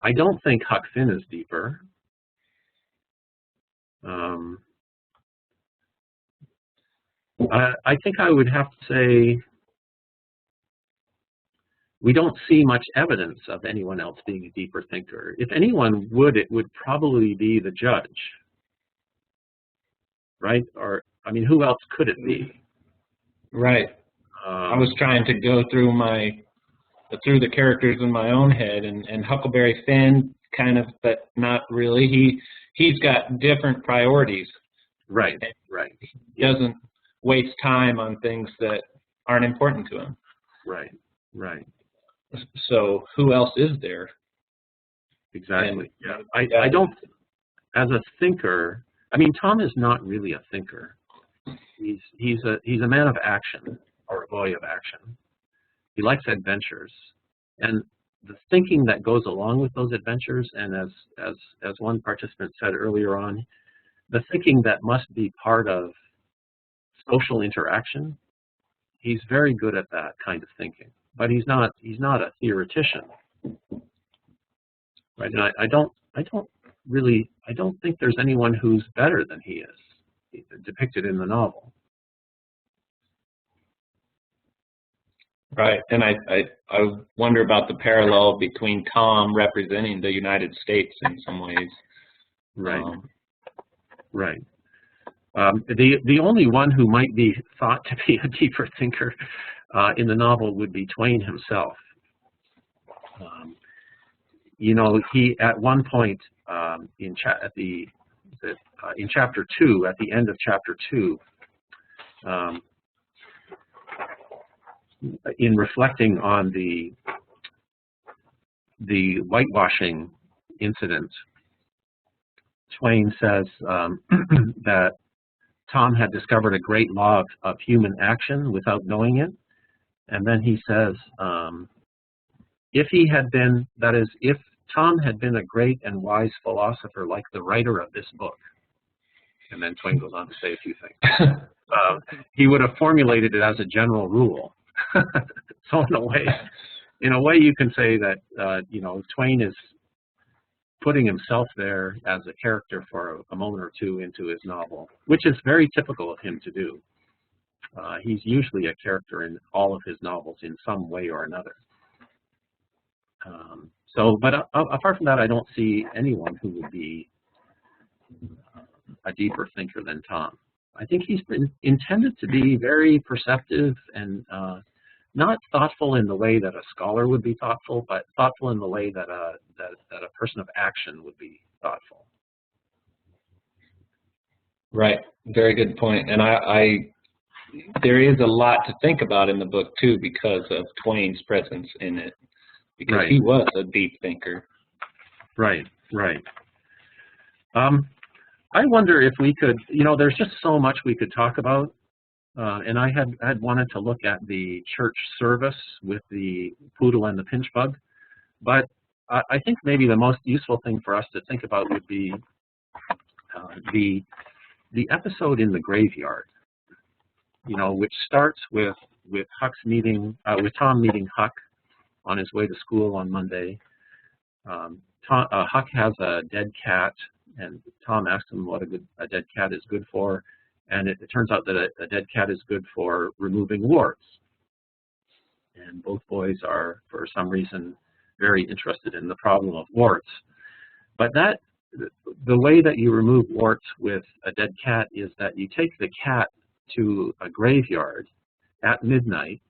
I don't think Huck Finn is deeper. I think I would have to say we don't see much evidence of anyone else being a deeper thinker. If anyone would, it would probably be the judge, right? Or, I mean, who else could it be? Right. I was trying to go through the characters in my own head, and Huckleberry Finn kind of, but not really. He's got different priorities. Right. Right. He doesn't waste time on things that aren't important to him. Right. Right. So who else is there? Exactly. And, yeah. I don't, as a thinker, I mean, Tom is not really a thinker. He's a man of action, or a boy of action. He likes adventures, and the thinking that goes along with those adventures, and as one participant said earlier on, the thinking that must be part of social interaction. He's very good at that kind of thinking, but he's not a theoretician, right? And I don't think there's anyone who's better than he is depicted in the novel. Right, and I wonder about the parallel between Tom representing the United States in some ways. Right. Right. The only one who might be thought to be a deeper thinker in the novel would be Twain himself. You know, he at one point in chapter 2, at the end of chapter 2, in reflecting on the whitewashing incident, Twain says that Tom had discovered a great law of human action without knowing it, and then he says, if Tom had been a great and wise philosopher like the writer of this book, and then Twain goes on to say a few things, he would have formulated it as a general rule. So in a way, you can say that you know, Twain is putting himself there as a character for a moment or two into his novel, which is very typical of him to do. He's usually a character in all of his novels in some way or another. But apart from that, I don't see anyone who would be a deeper thinker than Tom. I think he's been intended to be very perceptive and not thoughtful in the way that a scholar would be thoughtful, but thoughtful in the way that a person of action would be thoughtful. Right. Very good point. And there is a lot to think about in the book too because of Twain's presence in it, because right. He was a deep thinker. Right. Right. I wonder if we could, there's just so much we could talk about. And I had wanted to look at the church service with the poodle and the pinch bug, but I think maybe the most useful thing for us to think about would be the episode in the graveyard, which starts with Huck's meeting, with Tom meeting Huck on his way to school on Monday. Huck has a dead cat, and Tom asks him what a dead cat is good for. And it turns out that a dead cat is good for removing warts. And both boys are, for some reason, very interested in the problem of warts. But the way that you remove warts with a dead cat is that you take the cat to a graveyard at midnight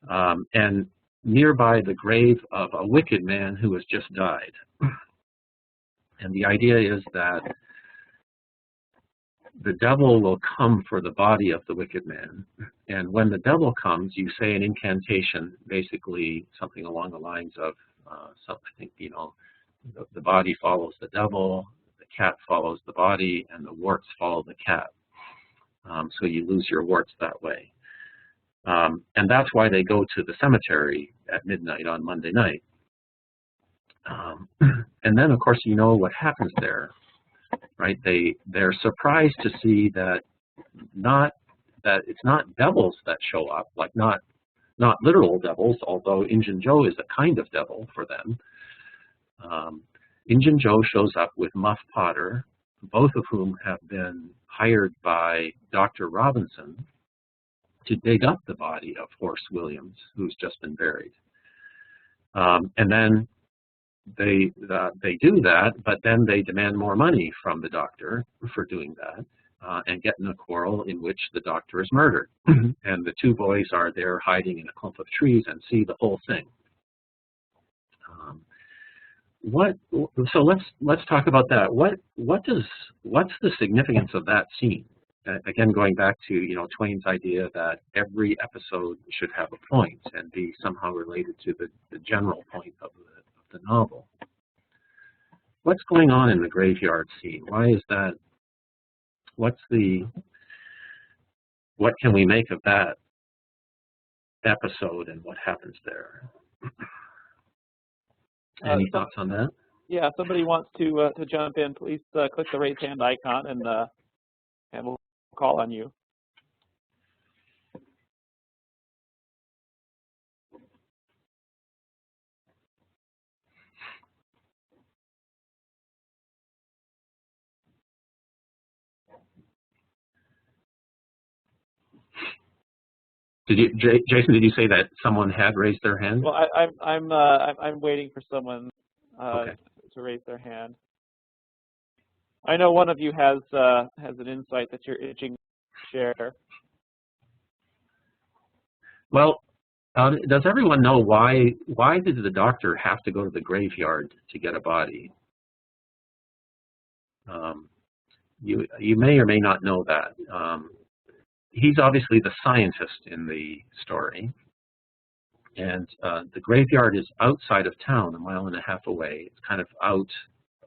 and nearby the grave of a wicked man who has just died. And the idea is that the devil will come for the body of the wicked man. And when the devil comes, you say an incantation, basically something along the lines of, the body follows the devil, the cat follows the body, and the warts follow the cat. So you lose your warts that way. And that's why they go to the cemetery at midnight on Monday night. And then, of course, what happens there. Right? They're surprised to see that it's not devils that show up, like not literal devils, although Injun Joe is a kind of devil for them. Injun Joe shows up with Muff Potter, both of whom have been hired by Dr. Robinson to dig up the body of Horse Williams, who's just been buried. And then they do that, but then they demand more money from the doctor for doing that and get in a quarrel in which the doctor is murdered. And the two boys are there hiding in a clump of trees and see the whole thing. So let's talk about that. What's the significance of that scene? Again, going back to Twain's idea that every episode should have a point and be somehow related to the general point of the novel. What's going on in the graveyard scene? Why is that? What can we make of that episode and what happens there? Any thoughts on that? Yeah, if somebody wants to jump in, please click the raise hand icon and we'll call on you. Jason, did you say that someone had raised their hand? Well, I'm waiting for someone okay. to raise their hand. I know one of you has an insight that you're itching to share. Well, does everyone know why did the doctor have to go to the graveyard to get a body? You may or may not know that. He's obviously the scientist in the story, and the graveyard is outside of town, 1.5 miles away. It's kind of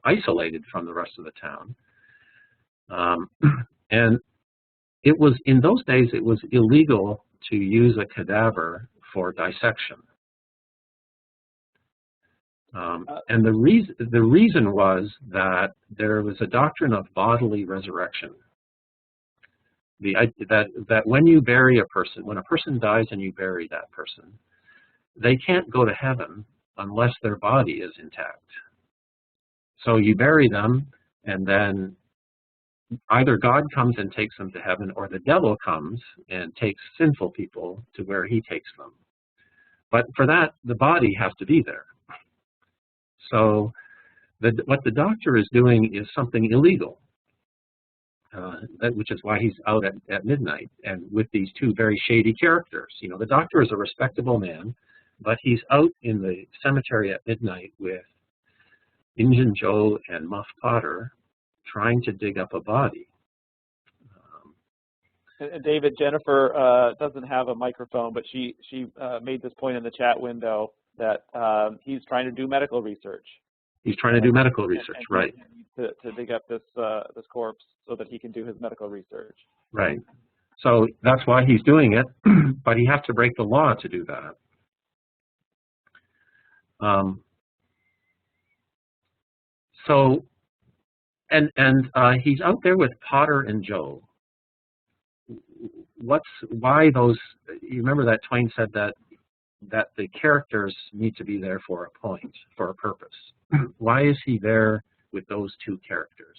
isolated from the rest of the town. And it was, in those days, it was illegal to use a cadaver for dissection. And the reason was that there was a doctrine of bodily resurrection. That when you bury a person, when a person dies and you bury that person, they can't go to heaven unless their body is intact. So you bury them, and then either God comes and takes them to heaven, or the devil comes and takes sinful people to where he takes them. But for that, the body has to be there. So what the doctor is doing is something illegal, which is why he's out at midnight and with these two very shady characters. You know, the doctor is a respectable man, but he's out in the cemetery at midnight with Injun Joe and Muff Potter trying to dig up a body. And David, Jennifer doesn't have a microphone, but she made this point in the chat window that he's trying to do medical research. He's trying to do medical research, right? To dig up this corpse so that he can do his medical research. Right. So that's why he's doing it, but he has to break the law to do that. He's out there with Potter and Joe. Why those? You remember that Twain said that the characters need to be there for a point, for a purpose. Why is he there with those two characters?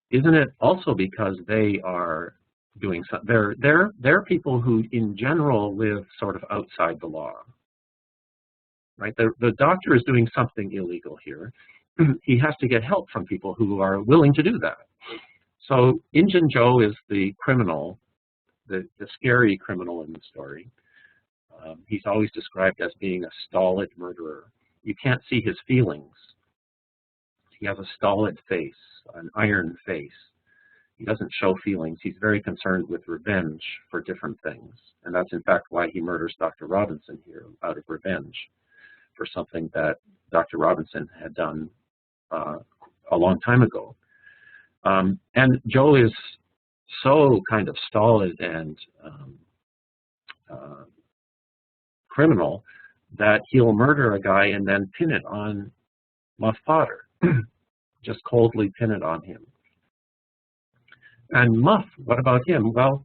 Isn't it also because they are doing something? They're people who, in general, live sort of outside the law, right? The doctor is doing something illegal here. He has to get help from people who are willing to do that. So Injun Joe is the criminal, the scary criminal in the story. He's always described as being a stolid murderer. You can't see his feelings. He has a stolid face, an iron face. He doesn't show feelings. He's very concerned with revenge for different things. And that's in fact why he murders Dr. Robinson here, out of revenge for something that Dr. Robinson had done a long time ago. And Joe is so kind of stolid and criminal that he'll murder a guy and then pin it on Muff Potter, just coldly pin it on him. And Muff, what about him? Well,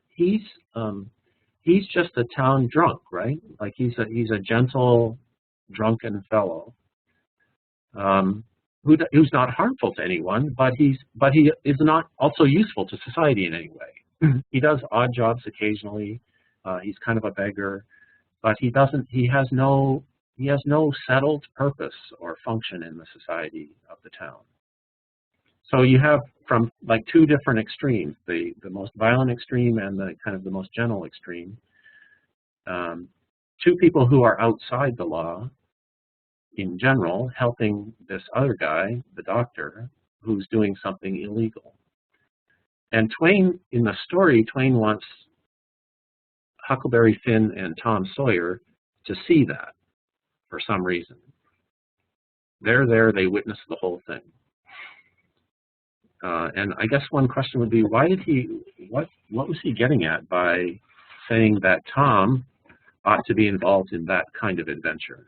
he's just a town drunk, right? Like he's a gentle, drunken fellow who's not harmful to anyone, but he is not also useful to society in any way. He does odd jobs occasionally. He's kind of a beggar, but he has no settled purpose or function in the society of the town. So you have from like two different extremes, the most violent extreme and the kind of the most gentle extreme. Two people who are outside the law in general, helping this other guy, the doctor, who's doing something illegal. And Twain, in the story, Twain wants Huckleberry Finn and Tom Sawyer to see that for some reason. They're there, they witness the whole thing. And I guess one question would be, why did what was he getting at by saying that Tom ought to be involved in that kind of adventure?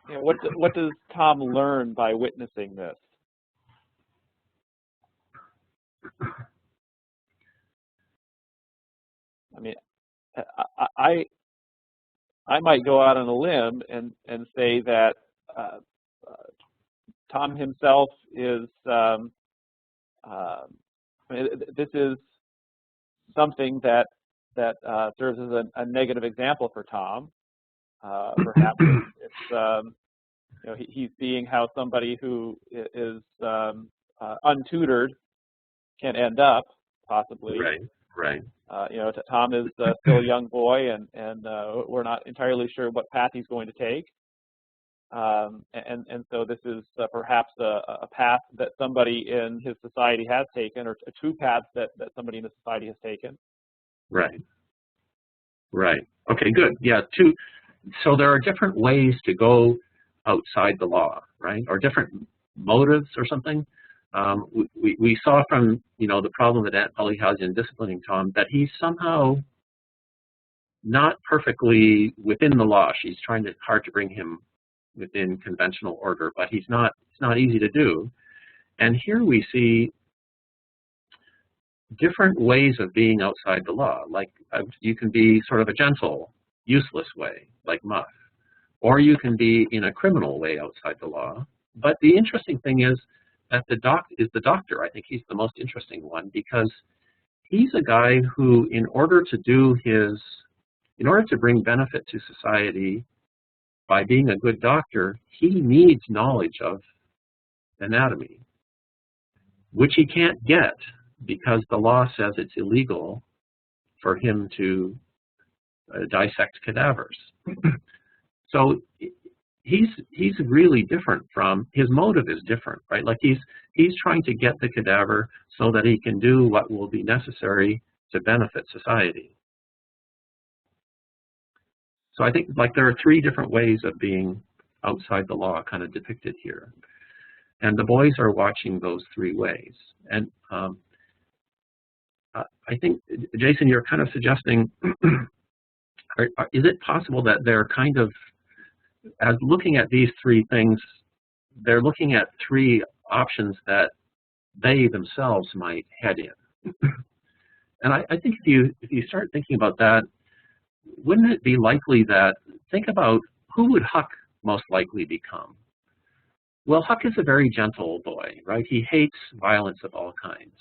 Yeah, what does Tom learn by witnessing this? I mean, I might go out on a limb and say that Tom himself is this is something that serves as a negative example for Tom. Perhaps it's he's seeing how somebody who is untutored can end up possibly. Right. Tom is still a young boy, and we're not entirely sure what path he's going to take. And so this is perhaps a path that somebody in his society has taken, or two paths that somebody in the society has taken. Right. Okay, good. Yeah, so there are different ways to go outside the law, right? Or different motives or something. We saw from, the problem that Aunt Polly has in disciplining Tom that he's somehow not perfectly within the law. She's trying hard to bring him within conventional order, but it's not easy to do. And here we see different ways of being outside the law. Like you can be sort of a gentle, useless way, like Muff, or you can be in a criminal way outside the law. But the interesting thing is that the doctor, I think he's the most interesting one, because he's a guy who, in order to bring benefit to society by being a good doctor, he needs knowledge of anatomy, which he can't get because the law says it's illegal for him to dissect cadavers. So he's really different from, his motive is different, right? Like he's trying to get the cadaver so that he can do what will be necessary to benefit society. So I think like there are three different ways of being outside the law kind of depicted here. And the boys are watching those three ways. And I think, Jason, you're kind of suggesting, is it possible that they're kind of, as looking at these three things, they're looking at three options that they themselves might head in? And I think if you start thinking about that, wouldn't it be likely that, think about who would Huck most likely become? Well, Huck is a very gentle boy, right? He hates violence of all kinds.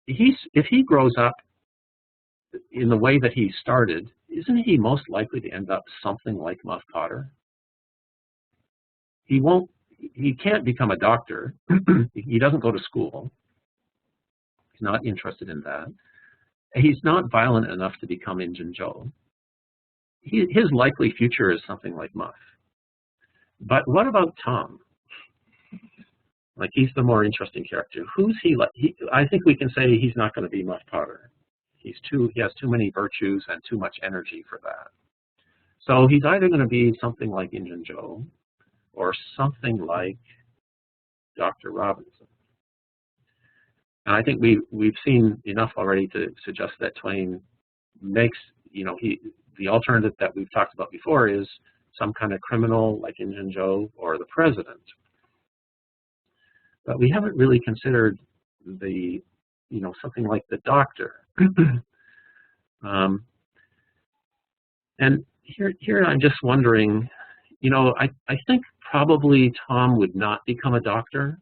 If he grows up in the way that he started, isn't he most likely to end up something like Muff Potter? He can't become a doctor. He doesn't go to school. He's not interested in that. He's not violent enough to become Injun Joe. His likely future is something like Muff. But what about Tom? Like, he's the more interesting character. Who's he like? I think we can say he's not going to be Muff Potter. He has too many virtues and too much energy for that. So he's either going to be something like Injun Joe or something like Dr. Robinson. And I think we've seen enough already to suggest that Twain makes, the alternative that we've talked about before is some kind of criminal like Injun Joe or the president. But we haven't really considered something like the doctor. And here I'm just wondering, I think probably Tom would not become a doctor.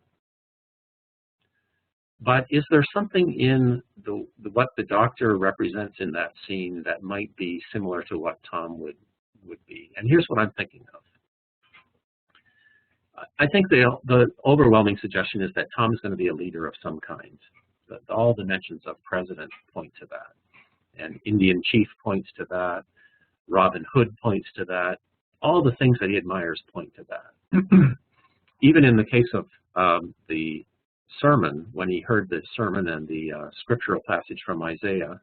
But is there something in what the doctor represents in that scene that might be similar to what Tom would be? And here's what I'm thinking of. I think the overwhelming suggestion is that Tom is going to be a leader of some kind. All the mentions of president point to that. And Indian chief points to that. Robin Hood points to that. All the things that he admires point to that. Even in the case of the sermon, when he heard the sermon and the scriptural passage from Isaiah,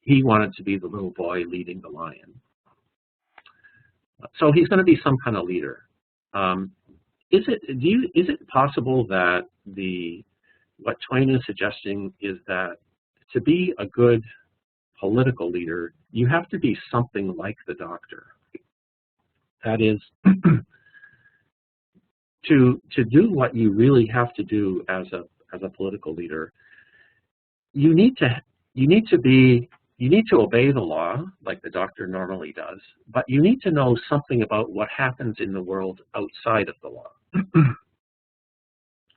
he wanted to be the little boy leading the lion. So he's going to be some kind of leader. Is it possible that what Twain is suggesting is that to be a good political leader, you have to be something like the doctor? That is, to do what you really have to do as a political leader, you need to obey the law like the doctor normally does, but you need to know something about what happens in the world outside of the law,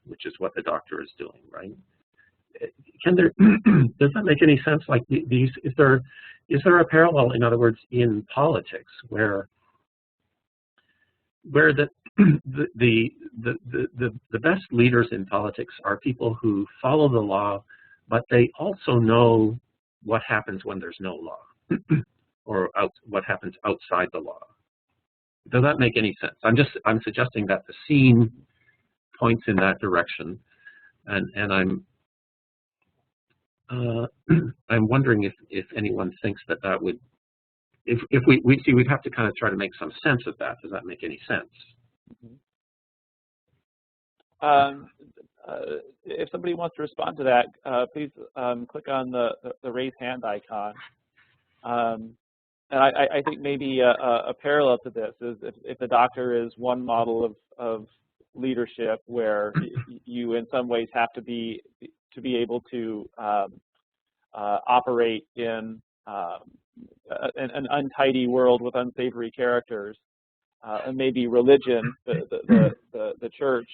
which is what the doctor is doing, right? Does that make any sense? Like, is there a parallel, in other words, in politics where the best leaders in politics are people who follow the law, but they also know what happens when there's no law, or what happens outside the law? Does that make any sense? I'm suggesting that the scene points in that direction, and I'm wondering if anyone thinks that would. If we'd have to kind of try to make some sense of that. Does that make any sense? If somebody wants to respond to that, please click on the raise hand icon. And I think maybe a parallel to this is if the doctor is one model of leadership where you in some ways have to be able to operate in an untidy world with unsavory characters, and maybe religion, the church,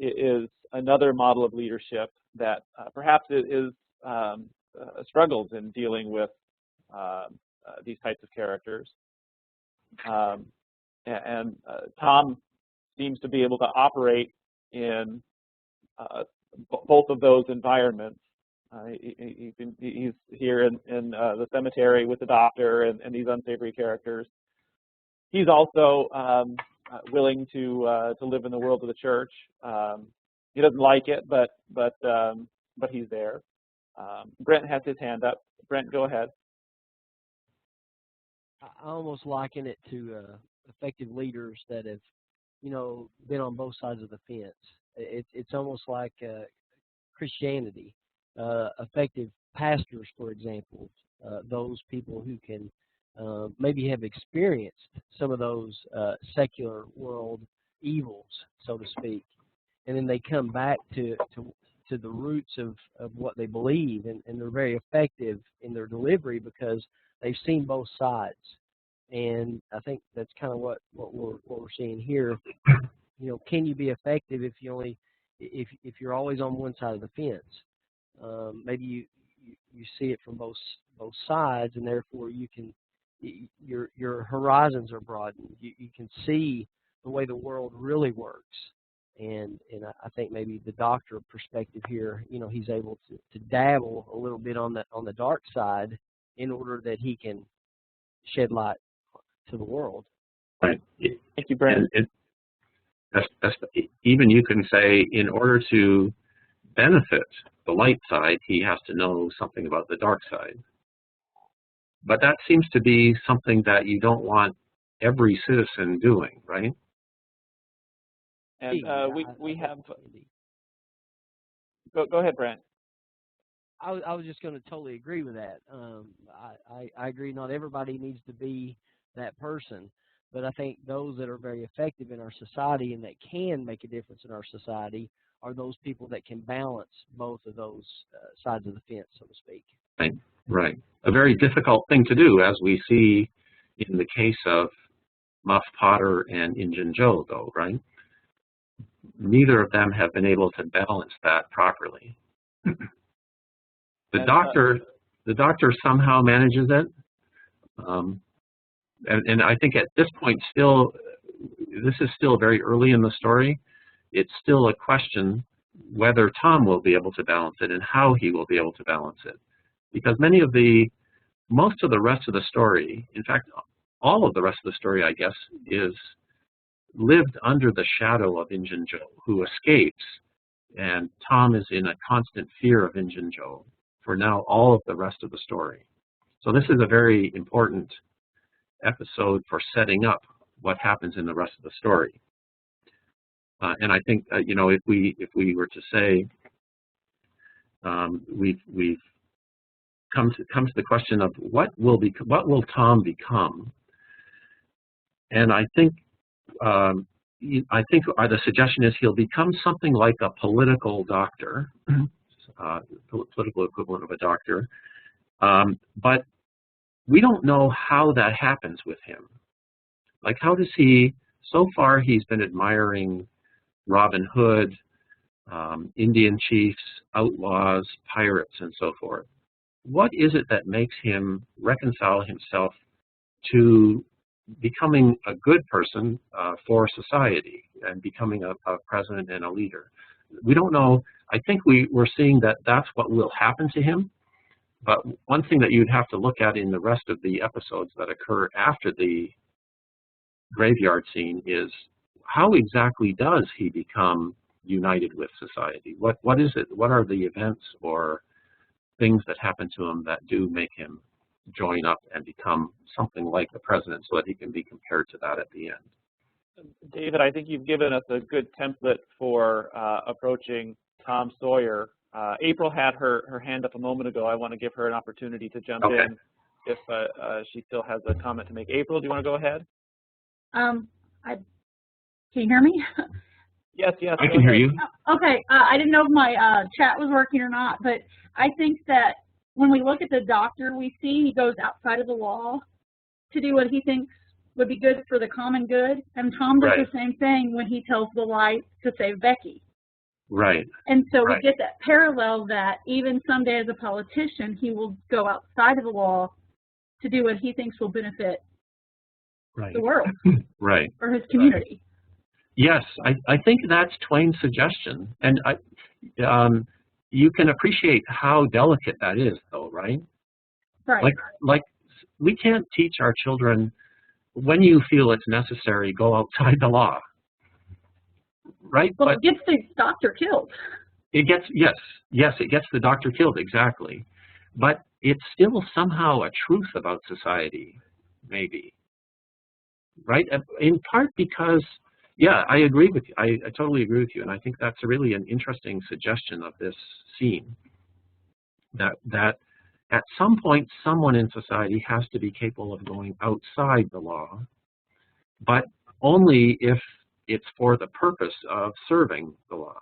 is another model of leadership that perhaps is struggles in dealing with these types of characters. And Tom seems to be able to operate in both of those environments. He's here in the cemetery with the doctor and these unsavory characters. He's also willing to live in the world of the church. He doesn't like it, but he's there. Brent has his hand up. Brent, go ahead. I almost liken it to effective leaders that have, been on both sides of the fence. It's almost like Christianity. Effective pastors, for example, those people who can maybe have experienced some of those secular world evils, so to speak, and then they come back to the roots of what they believe, and they're very effective in their delivery because they've seen both sides. And I think that's kind of what we're seeing here. Can you be effective if you're always on one side of the fence? Maybe you see it from both sides, and therefore your horizons are broadened. You can see the way the world really works. And I think maybe the doctor perspective here, he's able to dabble a little bit on the dark side in order that he can shed light to the world. Right. Thank you, Brent. Even you can say, in order to benefit the light side, he has to know something about the dark side. But that seems to be something that you don't want every citizen doing, right? And we have. Go ahead, Brent. I was just going to totally agree with that. I agree. Not everybody needs to be that person, but I think those that are very effective in our society and that can make a difference in our society are those people that can balance both of those sides of the fence, so to speak. Right. A very difficult thing to do, as we see in the case of Muff Potter and Injun Joe, though, right? Neither of them have been able to balance that properly. The doctor somehow manages it, and I think at this point, this is still very early in the story. It's still a question whether Tom will be able to balance it and how he will be able to balance it, because most of the rest of the story, in fact, all of the rest of the story, I guess, is lived under the shadow of Injun Joe, who escapes, and Tom is in a constant fear of Injun Joe for now all of the rest of the story. So this is a very important episode for setting up what happens in the rest of the story. And I think if we were to say we've come to the question of what will Tom become, and I think the suggestion is he'll become something like a political doctor, political equivalent of a doctor, but we don't know how that happens with him. Like, how does he? So far, he's been admiring Robin Hood, Indian chiefs, outlaws, pirates, and so forth. What is it that makes him reconcile himself to becoming a good person for society and becoming a president and a leader? We don't know. I think we're seeing that that's what will happen to him. But one thing that you'd have to look at in the rest of the episodes that occur after the graveyard scene is how exactly does he become united with society? What is it? What are the events or things that happen to him that do make him join up and become something like the president so that he can be compared to that at the end? David, I think you've given us a good template for approaching Tom Sawyer. April had her hand up a moment ago. I want to give her an opportunity to jump in if she still has a comment to make. April, do you want to go ahead? Can you hear me? Yes, I can hear you. Okay, I didn't know if my chat was working or not, but I think that when we look at the doctor, we see he goes outside of the law to do what he thinks would be good for the common good, and Tom does the same thing when he tells the lie to save Becky. Right. And so we Right. get that parallel that even someday as a politician, he will go outside of the law to do what he thinks will benefit Right. the world Right. or his community. Yes, I think that's Twain's suggestion, and you can appreciate how delicate that is, though, right? Right. Like we can't teach our children, when you feel it's necessary, go outside the law, right? Well, but it gets the doctor killed. it gets, yes, it gets the doctor killed, exactly. But it's still somehow a truth about society, maybe, right? In part because, yeah, I agree with you. I totally agree with you, and I think that's really an interesting suggestion of this scene. That at some point, someone in society has to be capable of going outside the law, but only if it's for the purpose of serving the law.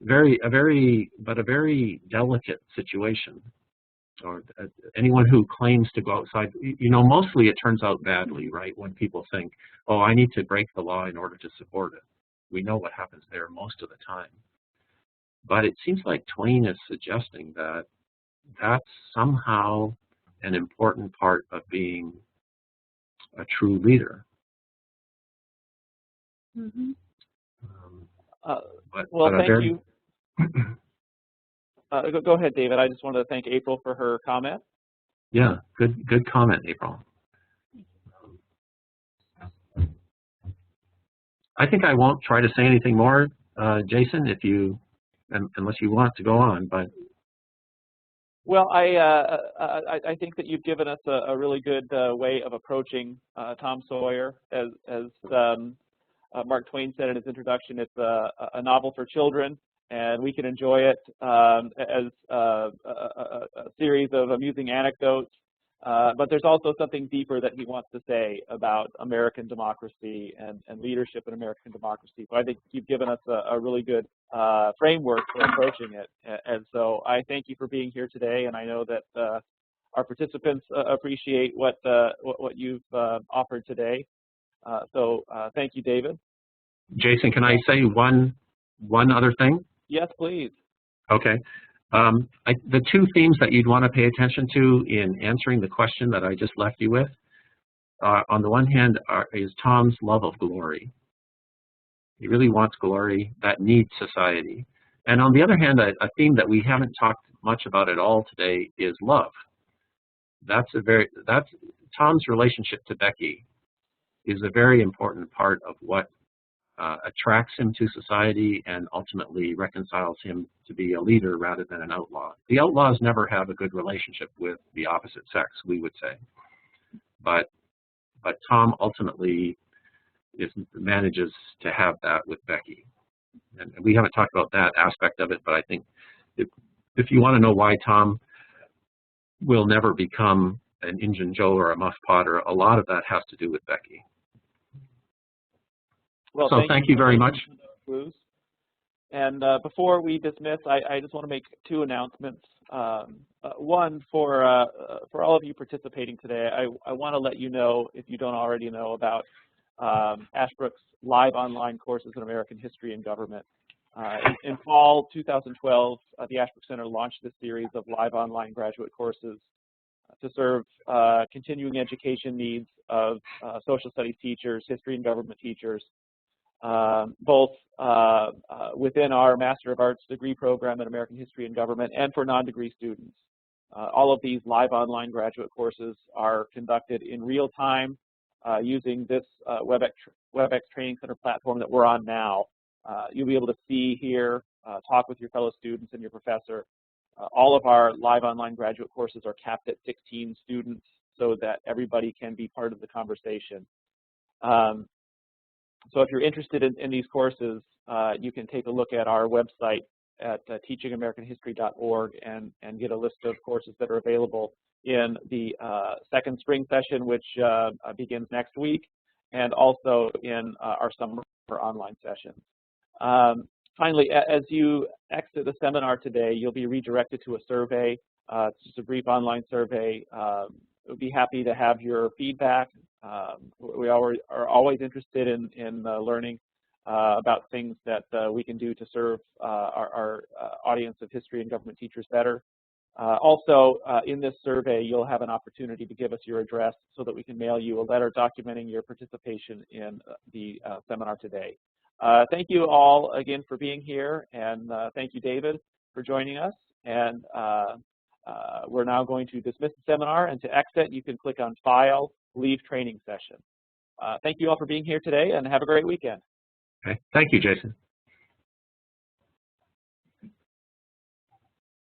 A very delicate situation. Or anyone who claims to go outside, mostly it turns out badly, right? When people think, oh, I need to break the law in order to support it. We know what happens there most of the time. But it seems like Twain is suggesting that that's somehow an important part of being a true leader. Mm-hmm. Thank you. Go ahead, David. I just wanted to thank April for her comment. Yeah, good comment, April. I think I won't try to say anything more, Jason, unless you want to go on. But well, I think that you've given us a really good way of approaching Tom Sawyer. As Mark Twain said in his introduction, it's a novel for children, and we can enjoy it as a series of amusing anecdotes. But there's also something deeper that he wants to say about American democracy and leadership in American democracy. So I think you've given us a really good framework for approaching it. And so I thank you for being here today, and I know that our participants appreciate what you've offered today. So thank you, David. Jason, can I say one other thing? Yes, please. Okay. The two themes that you'd want to pay attention to in answering the question that I just left you with, on the one hand, is Tom's love of glory. He really wants glory that needs society. And on the other hand, a theme that we haven't talked much about at all today is love. That's Tom's relationship to Becky is a very important part of what attracts him to society and ultimately reconciles him to be a leader rather than an outlaw. The outlaws never have a good relationship with the opposite sex, we would say. But Tom ultimately manages to have that with Becky. And we haven't talked about that aspect of it, but I think if you want to know why Tom will never become an Injun Joe or a Muff Potter, a lot of that has to do with Becky. Well, so thank you very much. And before we dismiss, I just want to make two announcements. One, for all of you participating today, I want to let you know, if you don't already know, about Ashbrook's live online courses in American history and government. In fall 2012, the Ashbrook Center launched this series of live online graduate courses to serve continuing education needs of social studies teachers, history and government teachers, both within our Master of Arts degree program in American History and Government and for non-degree students. All of these live online graduate courses are conducted in real time using this WebEx Training Center platform that we're on now. You'll be able to see, hear, talk with your fellow students and your professor. All of our live online graduate courses are capped at 16 students so that everybody can be part of the conversation. So if you're interested in these courses, you can take a look at our website at teachingamericanhistory.org and get a list of courses that are available in the second spring session, which begins next week, and also in our summer online sessions. Finally, as you exit the seminar today, you'll be redirected to a survey. It's just a brief online survey. We'll be happy to have your feedback. We are always interested in learning about things that we can do to serve our audience of history and government teachers better. Also, in this survey, you'll have an opportunity to give us your address so that we can mail you a letter documenting your participation in the seminar today. Thank you all again for being here, and thank you, David, for joining us. And we're now going to dismiss the seminar, and to exit, you can click on File, Leave Training Session. Thank you all for being here today, and have a great weekend. Okay. Thank you, Jason.